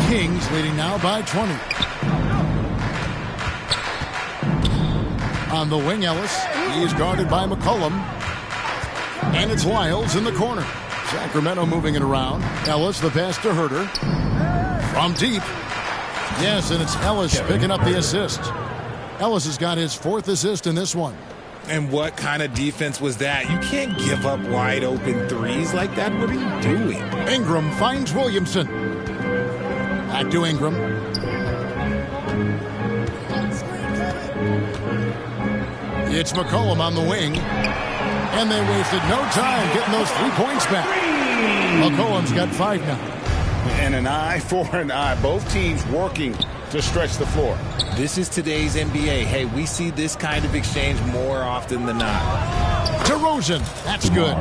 Kings leading now by 20. On the wing, Ellis. He's guarded by McCollum. And it's Lyles in the corner. Sacramento moving it around. Ellis, the pass to Huerter. From deep. Yes, and it's Ellis picking up the assist. Ellis has got his 4th assist in this one. And what kind of defense was that? You can't give up wide open threes like that. What are you doing? Ingram finds Williamson. Back to Ingram. It's McCollum on the wing. And they wasted no time getting those 3 points back. McCollum's got 5 now. And an eye for an eye. Both teams working to stretch the floor. This is today's NBA. Hey, we see this kind of exchange more often than not. DeRozan, that's good.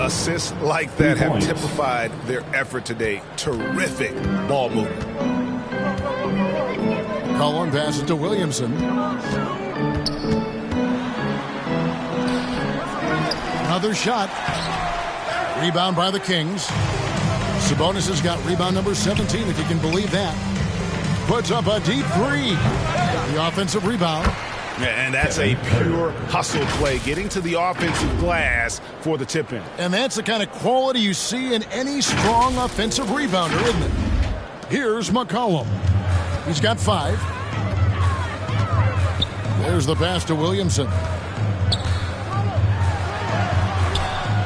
Assists like that have typified their effort today. Terrific ball movement. Collin passes to Williamson. Another shot. Rebound by the Kings. Sabonis has got rebound number 17, if you can believe that. Puts up a deep 3. The offensive rebound. And that's a pure hustle play, getting to the offensive glass for the tip-in. And that's the kind of quality you see in any strong offensive rebounder, isn't it? Here's McCollum. He's got 5. There's the pass to Williamson.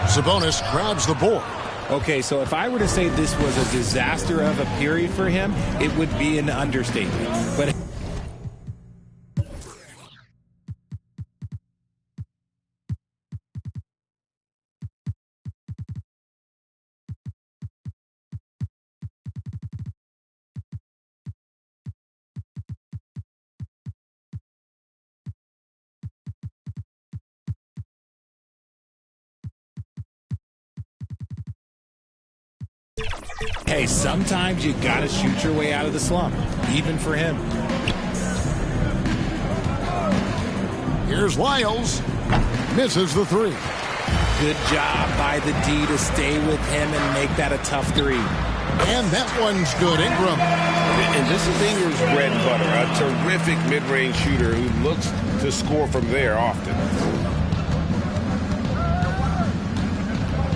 Sabonis grabs the board. Okay, so if I were to say this was a disaster of a period for him, it would be an understatement. But Hey, sometimes you got to shoot your way out of the slump, even for him. Here's Lyles. Misses the three. Good job by the D to stay with him and make that a tough three. And that one's good. Ingram. And this is Ingram's bread and butter, a terrific mid-range shooter who looks to score from there often.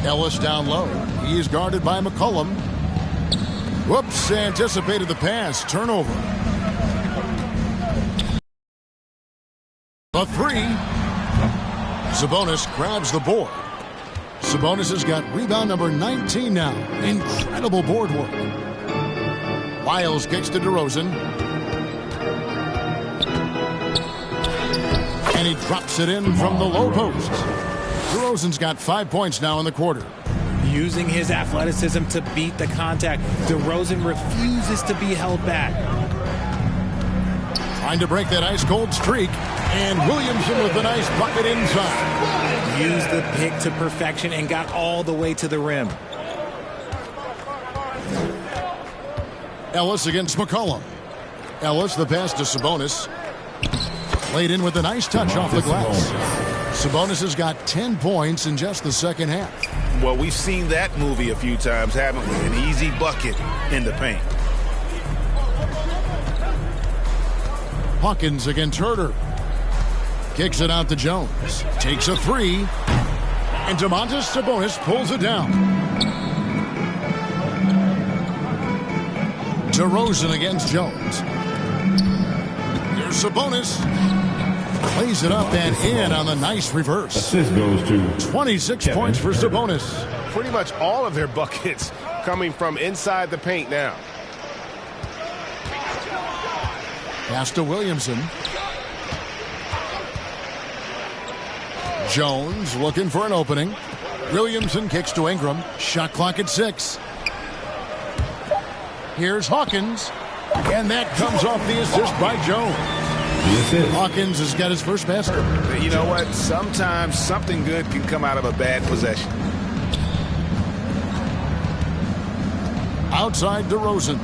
Ellis down low. He's guarded by McCollum. Whoops, anticipated the pass. Turnover. A three. Sabonis grabs the board. Sabonis has got rebound number 19 now. Incredible board work. Lyles kicks to DeRozan. And he drops it in from the low post. DeRozan's got 5 points now in the quarter. Using his athleticism to beat the contact, DeRozan refuses to be held back. Trying to break that ice-cold streak. And Williamson with a nice bucket inside. Used the pick to perfection and got all the way to the rim. Ellis against McCollum. Ellis, the pass to Sabonis. Laid in with a nice touch off the glass. Sabonis has got 10 points in just the second half. Well, we've seen that movie a few times, haven't we? An easy bucket in the paint. Hawkins against Herter. Kicks it out to Jones. Takes a three. And Domantas Sabonis pulls it down. DeRozan against Jones. Here's Sabonis. Plays it up and in on the nice reverse. Assist goes to 26 points for Sabonis. Pretty much all of their buckets coming from inside the paint now. Pass to Williamson. Jones looking for an opening. Williamson kicks to Ingram. Shot clock at 6. Here's Hawkins. And that comes off the assist by Jones. Hawkins has got his first basket. You know what? Sometimes something good can come out of a bad possession. Outside DeRozan.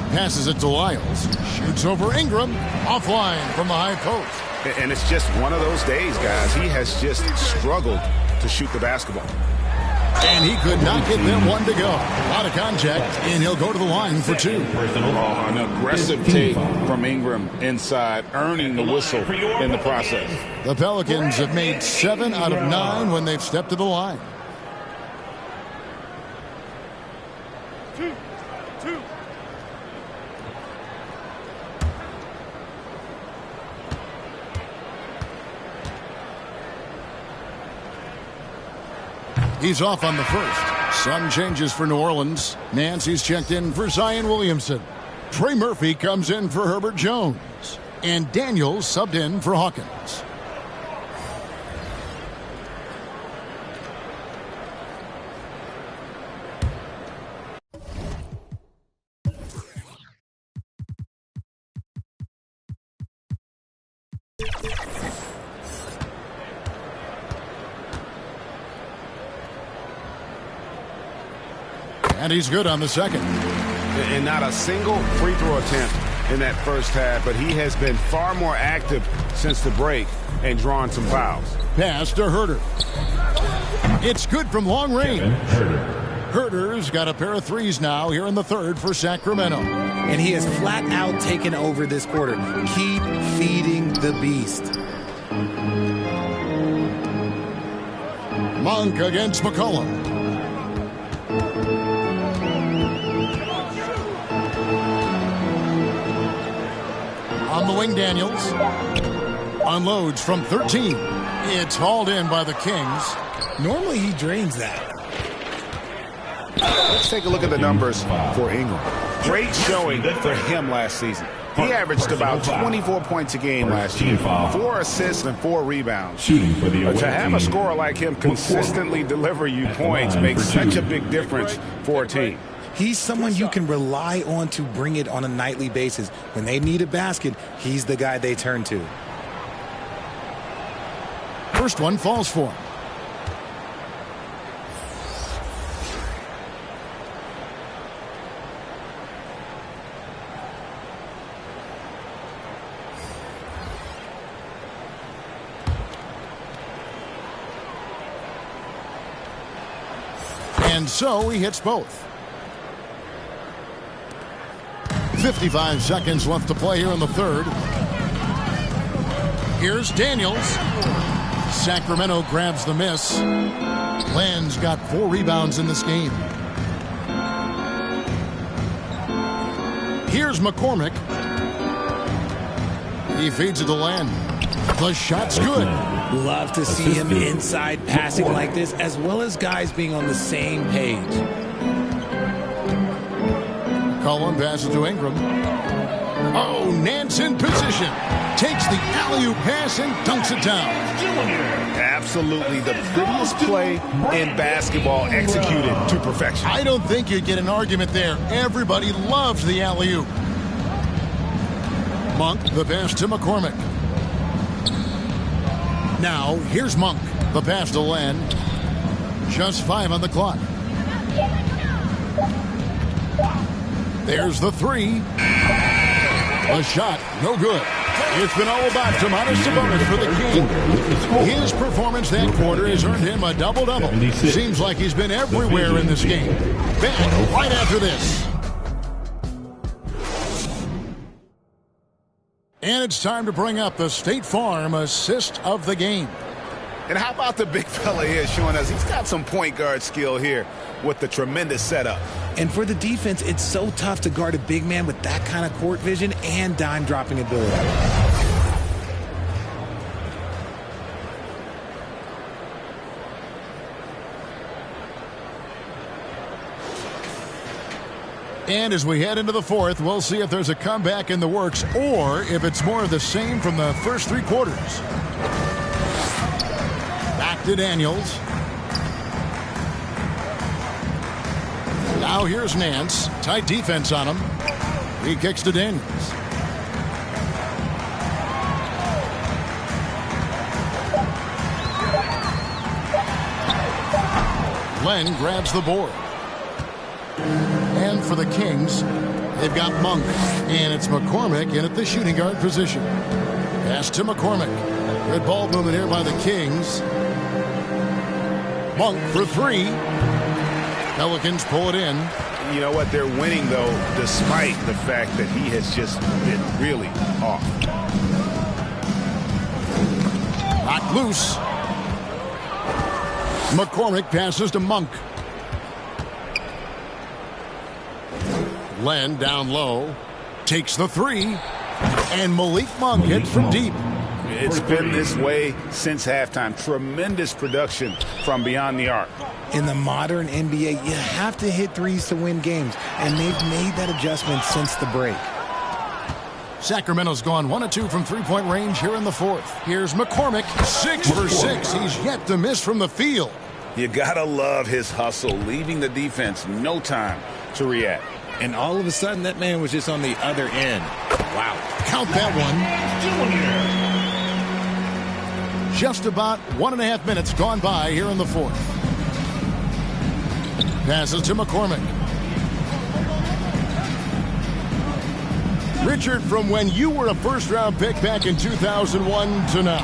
Passes it to Lyles. Shoots over Ingram. Offline from the high post. And it's just one of those days, guys. He has just struggled to shoot the basketball. And he could not get them one to go. Out of contact, and he'll go to the line for 2. An aggressive take from Ingram inside, earning the whistle in the process. The Pelicans have made 7 out of 9 when they've stepped to the line. He's off on the first. Some changes for New Orleans. Nancy's checked in for Zion Williamson. Trey Murphy comes in for Herbert Jones. And Daniels subbed in for Hawkins. And he's good on the second. And not a single free throw attempt in that first half, but he has been far more active since the break and drawn some fouls. Pass to Herter. It's good from long range. Herter's got a pair of threes now here in the third for Sacramento. And he has flat out taken over this quarter. Keep feeding the beast. Monk against McCollum. On the wing, Daniels unloads from 13. It's hauled in by the Kings. Normally he drains that. Let's take a look at the numbers for Ingram. Great showing for him last season. He averaged about 24 points a game last year, 4 assists and 4 rebounds. Shooting for the But to have a scorer like him consistently deliver you points makes such a big difference for a team. He's someone you can rely on to bring it on a nightly basis. When they need a basket, he's the guy they turn to. First one falls for him. And so he hits both. 55 seconds left to play here in the third. Here's Daniels. Sacramento grabs the miss. Land's got 4 rebounds in this game. Here's McCormick. He feeds it to Land. The shot's good. Love to see him inside passing like this, as well as guys being on the same page. Cullen passes to Ingram. Oh, Nance in position. Takes the alley-oop pass and dunks it down. Absolutely the prettiest play in basketball, executed to perfection. I don't think you'd get an argument there. Everybody loves the alley-oop. Monk, the pass to McCormick. Now, here's Monk. The pass to Land. Just 5 on the clock. There's the 3. A shot, no good. It's been all about Domantas Sabonis for the King. His performance that quarter has earned him a double-double. Seems like he's been everywhere in this game. Back right after this. And it's time to bring up the State Farm assist of the game. And how about the big fella here showing us he's got some point guard skill here with the tremendous setup. And for the defense, it's so tough to guard a big man with that kind of court vision and dime dropping ability. And as we head into the fourth, we'll see if there's a comeback in the works or if it's more of the same from the first 3 quarters. Back to Daniels. Now here's Nance. Tight defense on him. He kicks to Daniels. Len grabs the board. And for the Kings, they've got Monk. And it's McCormick in at the shooting guard position. Pass to McCormick. Good ball movement here by the Kings. Monk for 3. Pelicans pull it in. You know what? They're winning, though, despite the fact that he has just been really off. Knocked loose. McCormick passes to Monk. Len down low. Takes the 3. And Malik Monk hits from deep. It's been this way since halftime. Tremendous production from beyond the arc. In the modern NBA, you have to hit threes to win games, and they've made that adjustment since the break. Sacramento's gone 1 of 2 from three-point range here in the fourth. Here's McCormick, 6 for 6. He's yet to miss from the field. You gotta love his hustle, leaving the defense no time to react. And all of a sudden, that man was just on the other end. Wow. Count that one. Just about 1.5 minutes gone by here in the fourth. Passes to McCormick. Richard, from when you were a first-round pick back in 2001 to now,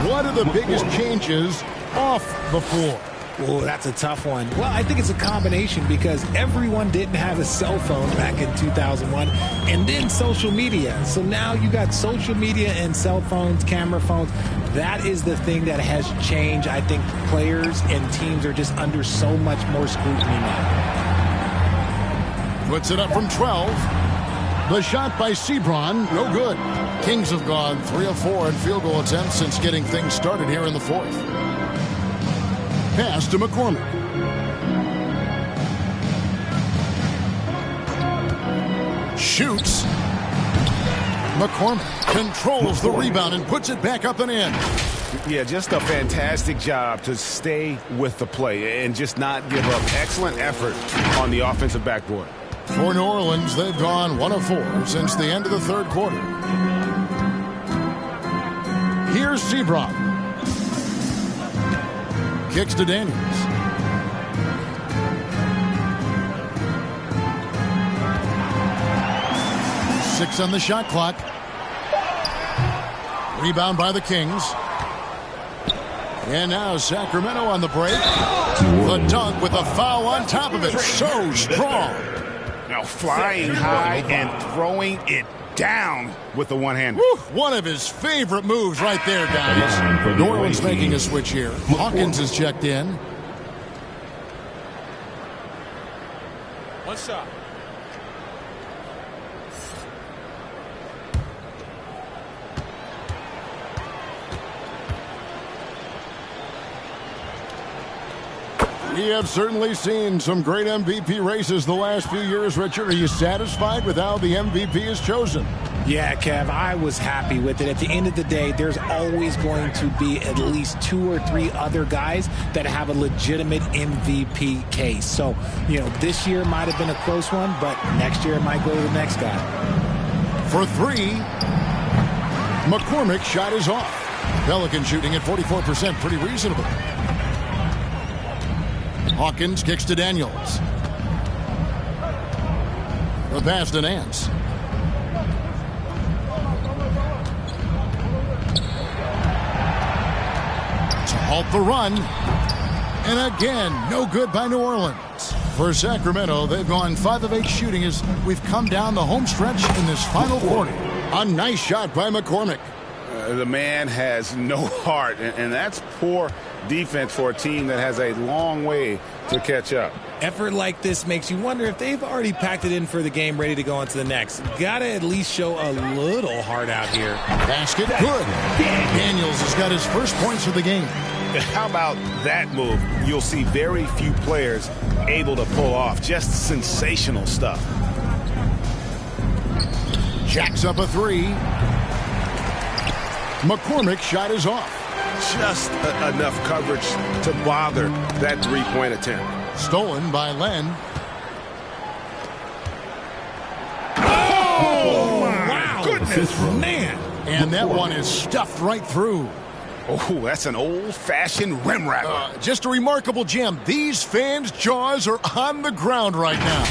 what are the biggest changes off the floor? Oh, that's a tough one. Well, I think it's a combination because everyone didn't have a cell phone back in 2001 and then social media. So now you got social media and cell phones, camera phones. That is the thing that has changed. I think players and teams are just under so much more scrutiny now. Puts it up from 12. The shot by Sebron, no good. Kings have gone 3 of 4 in field goal attempts since getting things started here in the fourth. Pass to McCormick. Shoots. McCormick controls the rebound and puts it back up and in. Yeah, just a fantastic job to stay with the play and just not give up. Excellent effort on the offensive backboard. For New Orleans, they've gone 1 of 4 since the end of the third quarter. Here's Sebron. Kicks to Daniels. Six on the shot clock. Rebound by the Kings. And now Sacramento on the break. The dunk with a foul on top of it. So strong. Now flying high and throwing it down with the one-hander. One of his favorite moves right there, guys. New Orleans making a switch here. Hawkins is checked in. One shot. We have certainly seen some great MVP races the last few years, Richard. Are you satisfied with how the MVP is chosen? Yeah, Kev, I was happy with it. At the end of the day, there's always going to be at least 2 or 3 other guys that have a legitimate MVP case. So, this year might have been a close one, but next year it might go to the next guy. For 3, McCormick's shot is off. Pelican shooting at 44%, pretty reasonable. Hawkins kicks to Daniels. The pass to Nance. To halt the run. And again, no good by New Orleans. For Sacramento, they've gone 5 of 8 shooting as we've come down the home stretch in this final quarter. A nice shot by McCormick. The man has no heart, and that's poor defense for a team that has a long way to catch up. Effort like this makes you wonder if they've already packed it in for the game, ready to go on to the next. Gotta at least show a little heart out here. Basket good. Daniels has got his first points of the game. How about that move? You'll see very few players able to pull off. Just sensational stuff. Jacks up a 3. McCormick's shot is off. Just enough coverage to bother that three-point attempt. Stolen by Len. Oh, my goodness. Man. And that one is stuffed right through. Oh, that's an old-fashioned rim wrapper. Just a remarkable gem. These fans' jaws are on the ground right now.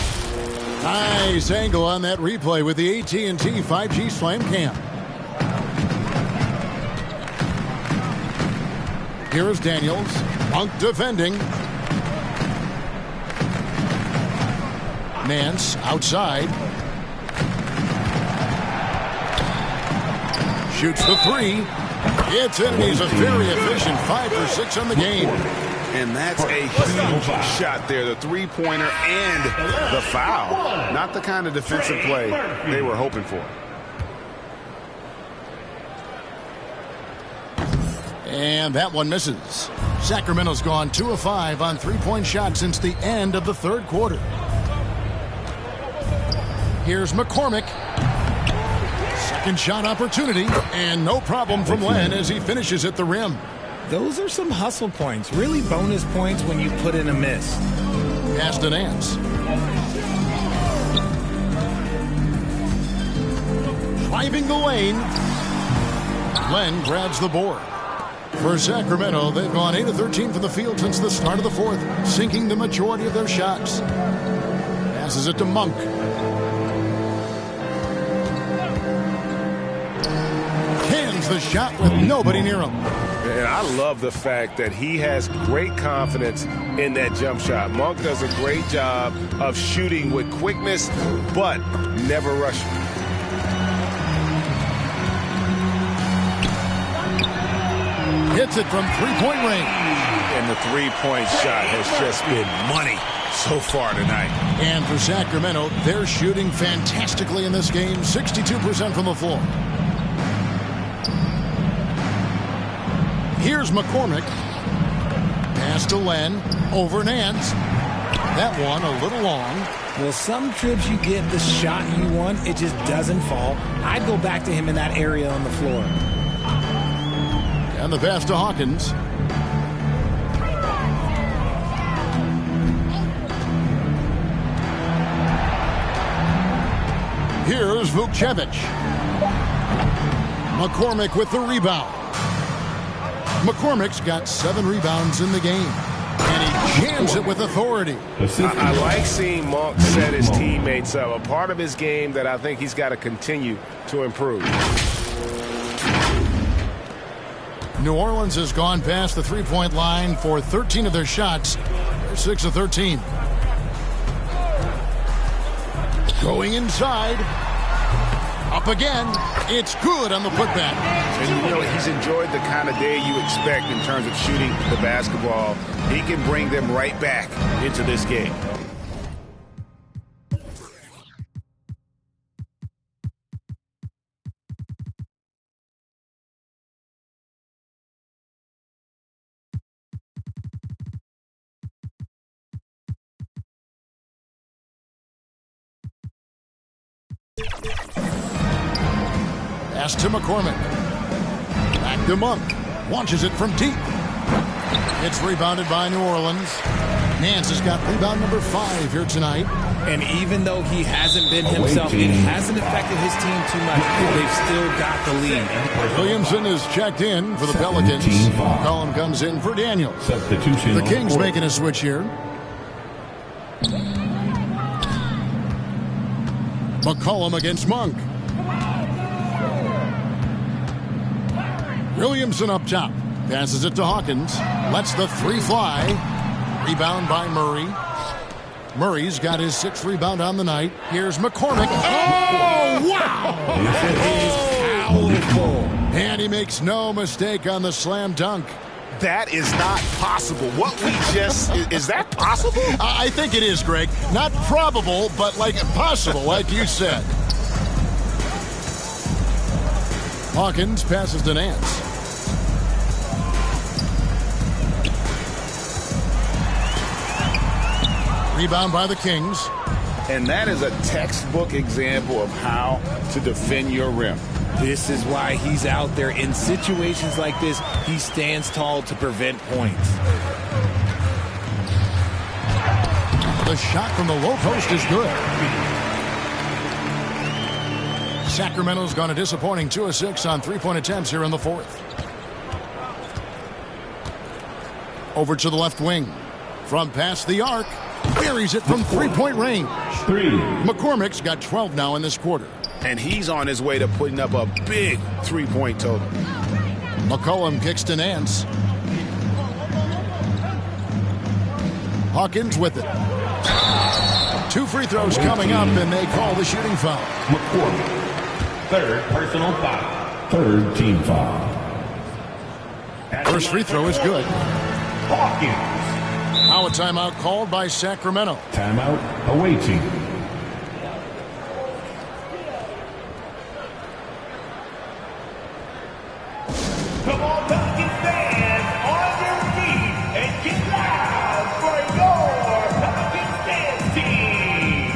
Nice angle on that replay with the AT&T 5G Slam Cam. Here is Daniels. Monk defending. Nance outside. Shoots the 3. It's in, and he's a very efficient 5 for 6 on the game. And that's a huge shot there, the three-pointer and the foul. Not the kind of defensive play they were hoping for. And that one misses. Sacramento's gone 2 of 5 on 3-point shots since the end of the third quarter. Here's McCormick. Second shot opportunity, and no problem from Len as he finishes at the rim. Those are some hustle points, really bonus points when you put in a miss. Pass to Nance. Driving the lane. Len grabs the board. For Sacramento, they've gone 8 of 13 from the field since the start of the fourth, sinking the majority of their shots. Passes it to Monk. Cans the shot with nobody near him. And I love the fact that he has great confidence in that jump shot. Monk does a great job of shooting with quickness, but never rushing. Hits it from 3-point range. And the three-point shot has just been money so far tonight. And for Sacramento, they're shooting fantastically in this game, 62% from the floor. Here's McCormick. Pass to Len. Over Nance. That one a little long. Well, some trips you get the shot you want, it just doesn't fall. I'd go back to him in that area on the floor. And the pass to Hawkins. Here's Vukcevic. McCormick with the rebound. McCormick's got 7 rebounds in the game. And he jams it with authority. I like seeing Monk set his teammates up. A part of his game that I think he's got to continue to improve. New Orleans has gone past the three-point line for 13 of their shots. They're 6 of 13. Going inside. Up again. It's good on the putback. And, you know, he's enjoyed the kind of day you expect in terms of shooting the basketball. He can bring them right back into this game. Pass to McCormick. Back to Monk. Launches it from deep. It's rebounded by New Orleans. Nance has got rebound number 5 here tonight. And even though he hasn't been himself, it hasn't affected his team too much. They've still got the lead. Williamson is checked in for the Pelicans. McCollum comes in for Daniels. Substitution. The Kings making a switch here. McCollum against Monk. Williamson up top. Passes it to Hawkins. Lets the 3 fly. Rebound by Murray. Murray's got his 6th rebound on the night. Here's McCormick. Oh, wow! And he makes no mistake on the slam dunk. That is not possible. What we just... is that possible? I think it is, Greg. Not probable, but like possible, like you said. Hawkins passes to Nance. Rebound by the Kings. And that is a textbook example of how to defend your rim. This is why he's out there. In situations like this, he stands tall to prevent points. The shot from the low post is good. Sacramento's gone a disappointing 2 of 6 on 3-point attempts here in the 4th. Over to the left wing. From past the arc. Buries it from 3-point range. McCormick's got 12 now in this quarter. And he's on his way to putting up a big 3-point total. McCollum kicks to Nance. Hawkins with it. 2 free throws coming up, and they call the shooting foul. McCormick. 3rd personal foul. 3rd team foul. First free throw is good. Hawkins. Now a timeout called by Sacramento. Timeout awaiting. Come on, Pelicans fans, on your feet and get loud for your Pelicans dance team.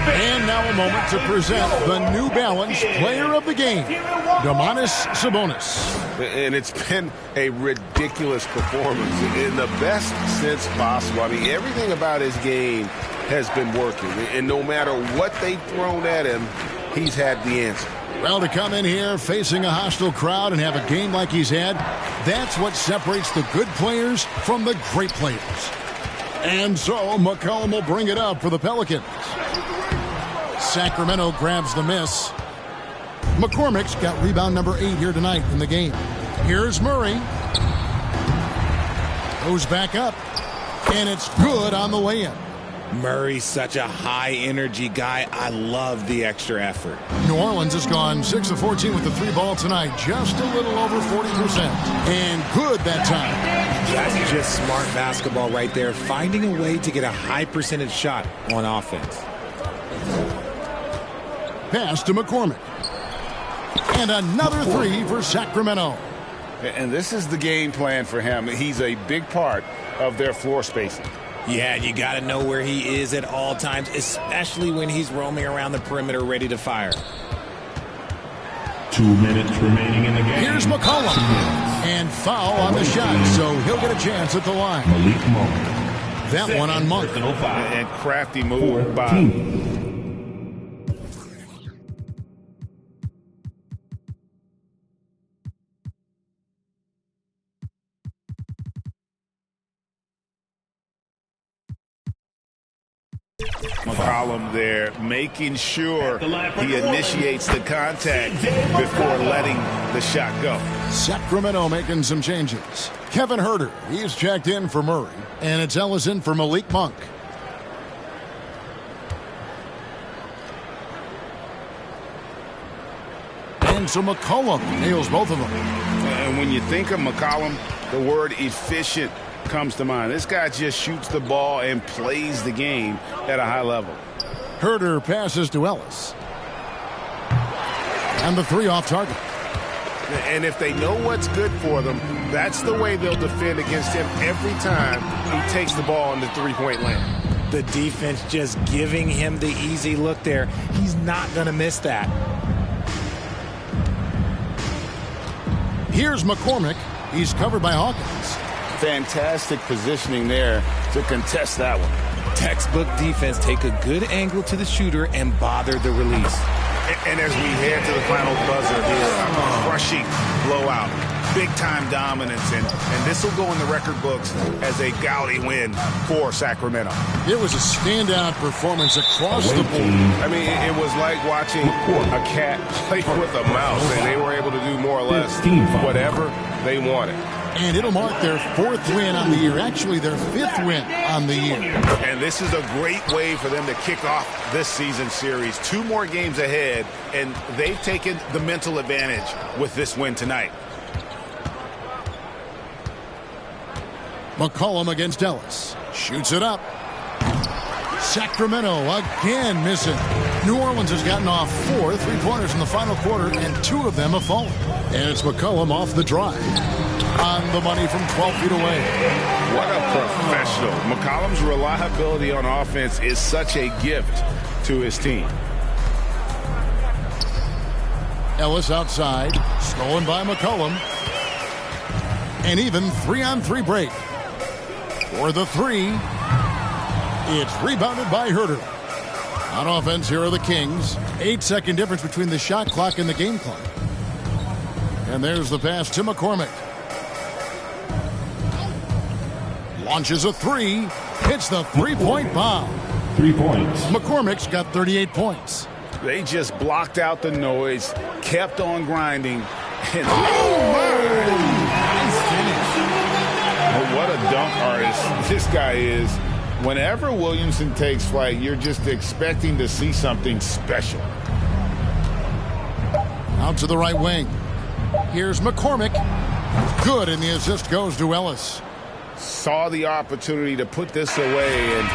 And now a moment to present the New Balance Player of the Game, Domantas Sabonis. And it's been a ridiculous performance in the best sense possible. I mean, everything about his game has been working. And no matter what they've thrown at him, he's had the answer. Well, to come in here facing a hostile crowd and have a game like he's had, that's what separates the good players from the great players. And so McCollum will bring it up for the Pelicans. Sacramento grabs the miss. McCormick's got rebound number 8 here tonight in the game. Here's Murray. Goes back up. And it's good on the way in. Murray's such a high-energy guy. I love the extra effort. New Orleans has gone 6 of 14 with the 3 ball tonight. Just a little over 40%. And good that time. That's just smart basketball right there. Finding a way to get a high percentage shot on offense. Pass to McCormick. And another 3 for Sacramento. And this is the game plan for him. He's a big part of their floor spacing. Yeah, you got to know where he is at all times, especially when he's roaming around the perimeter ready to fire. 2 minutes remaining in the game. Here's McCollum. And foul on the shot, so he'll get a chance at the line. Malik Monk. That one on Monk. And crafty move by... McCollum there, making sure he initiates the contact before letting the shot go. Sacramento making some changes. Kevin Huerter, he's checked in for Murray, and it's Ellis in for Malik Monk. And so McCollum nails both of them. And when you think of McCollum, the word efficient comes to mind. This guy just shoots the ball and plays the game at a high level. Huerter passes to Ellis. And the three off target. And if they know what's good for them, that's the way they'll defend against him every time he takes the ball in the three-point land. The defense just giving him the easy look there. He's not going to miss that. Here's McCormick. He's covered by Hawkins. Fantastic positioning there to contest that one. Textbook defense. Take a good angle to the shooter and bother the release. And as we head to the final buzzer here, a crushing blowout, big-time dominance, and this will go in the record books as a gaudy win for Sacramento. It was a standout performance across the board. I mean, it was like watching a cat play with a mouse, and they were able to do more or less whatever they wanted. And it'll mark their fourth win on the year, actually their fifth win on the year. And this is a great way for them to kick off this season series. 2 more games ahead, and they've taken the mental advantage with this win tonight. McCollum against Ellis. Shoots it up. Sacramento again missing. New Orleans has gotten off 4 3-pointers in the final quarter, and 2 of them have fallen. And it's McCollum off the drive. On the money from 12 feet away. What a professional. McCollum's reliability on offense is such a gift to his team. Ellis outside. Stolen by McCollum. An even 3-on-3 break. For the 3. It's rebounded by Huerter. On offense, here are the Kings. 8-second difference between the shot clock and the game clock. And there's the pass to McCormick. Launches a 3. Hits the 3-point bomb. 3 points. McCormick's got 38 points. They just blocked out the noise, kept on grinding. And Nice finish. oh, what a dunk artist this guy is. Whenever Williamson takes flight, you're just expecting to see something special. Out to the right wing. Here's McCormick. Good, and the assist goes to Ellis. Saw the opportunity to put this away and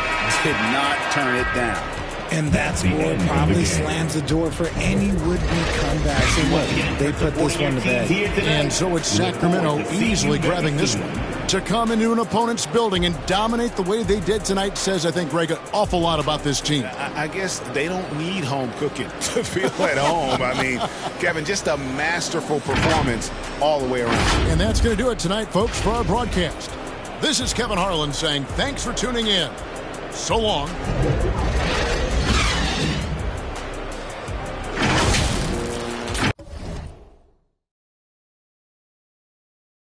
did not turn it down. And that score probably slams the door for any would-be comebacks. And look, they put this one to bed. And so it's Sacramento easily grabbing this one. To come into an opponent's building and dominate the way they did tonight says, I think, Greg, an awful lot about this team. I guess they don't need home cooking to feel at home. I mean, Kevin, just a masterful performance all the way around. And that's going to do it tonight, folks, for our broadcast. This is Kevin Harlan saying thanks for tuning in. So long.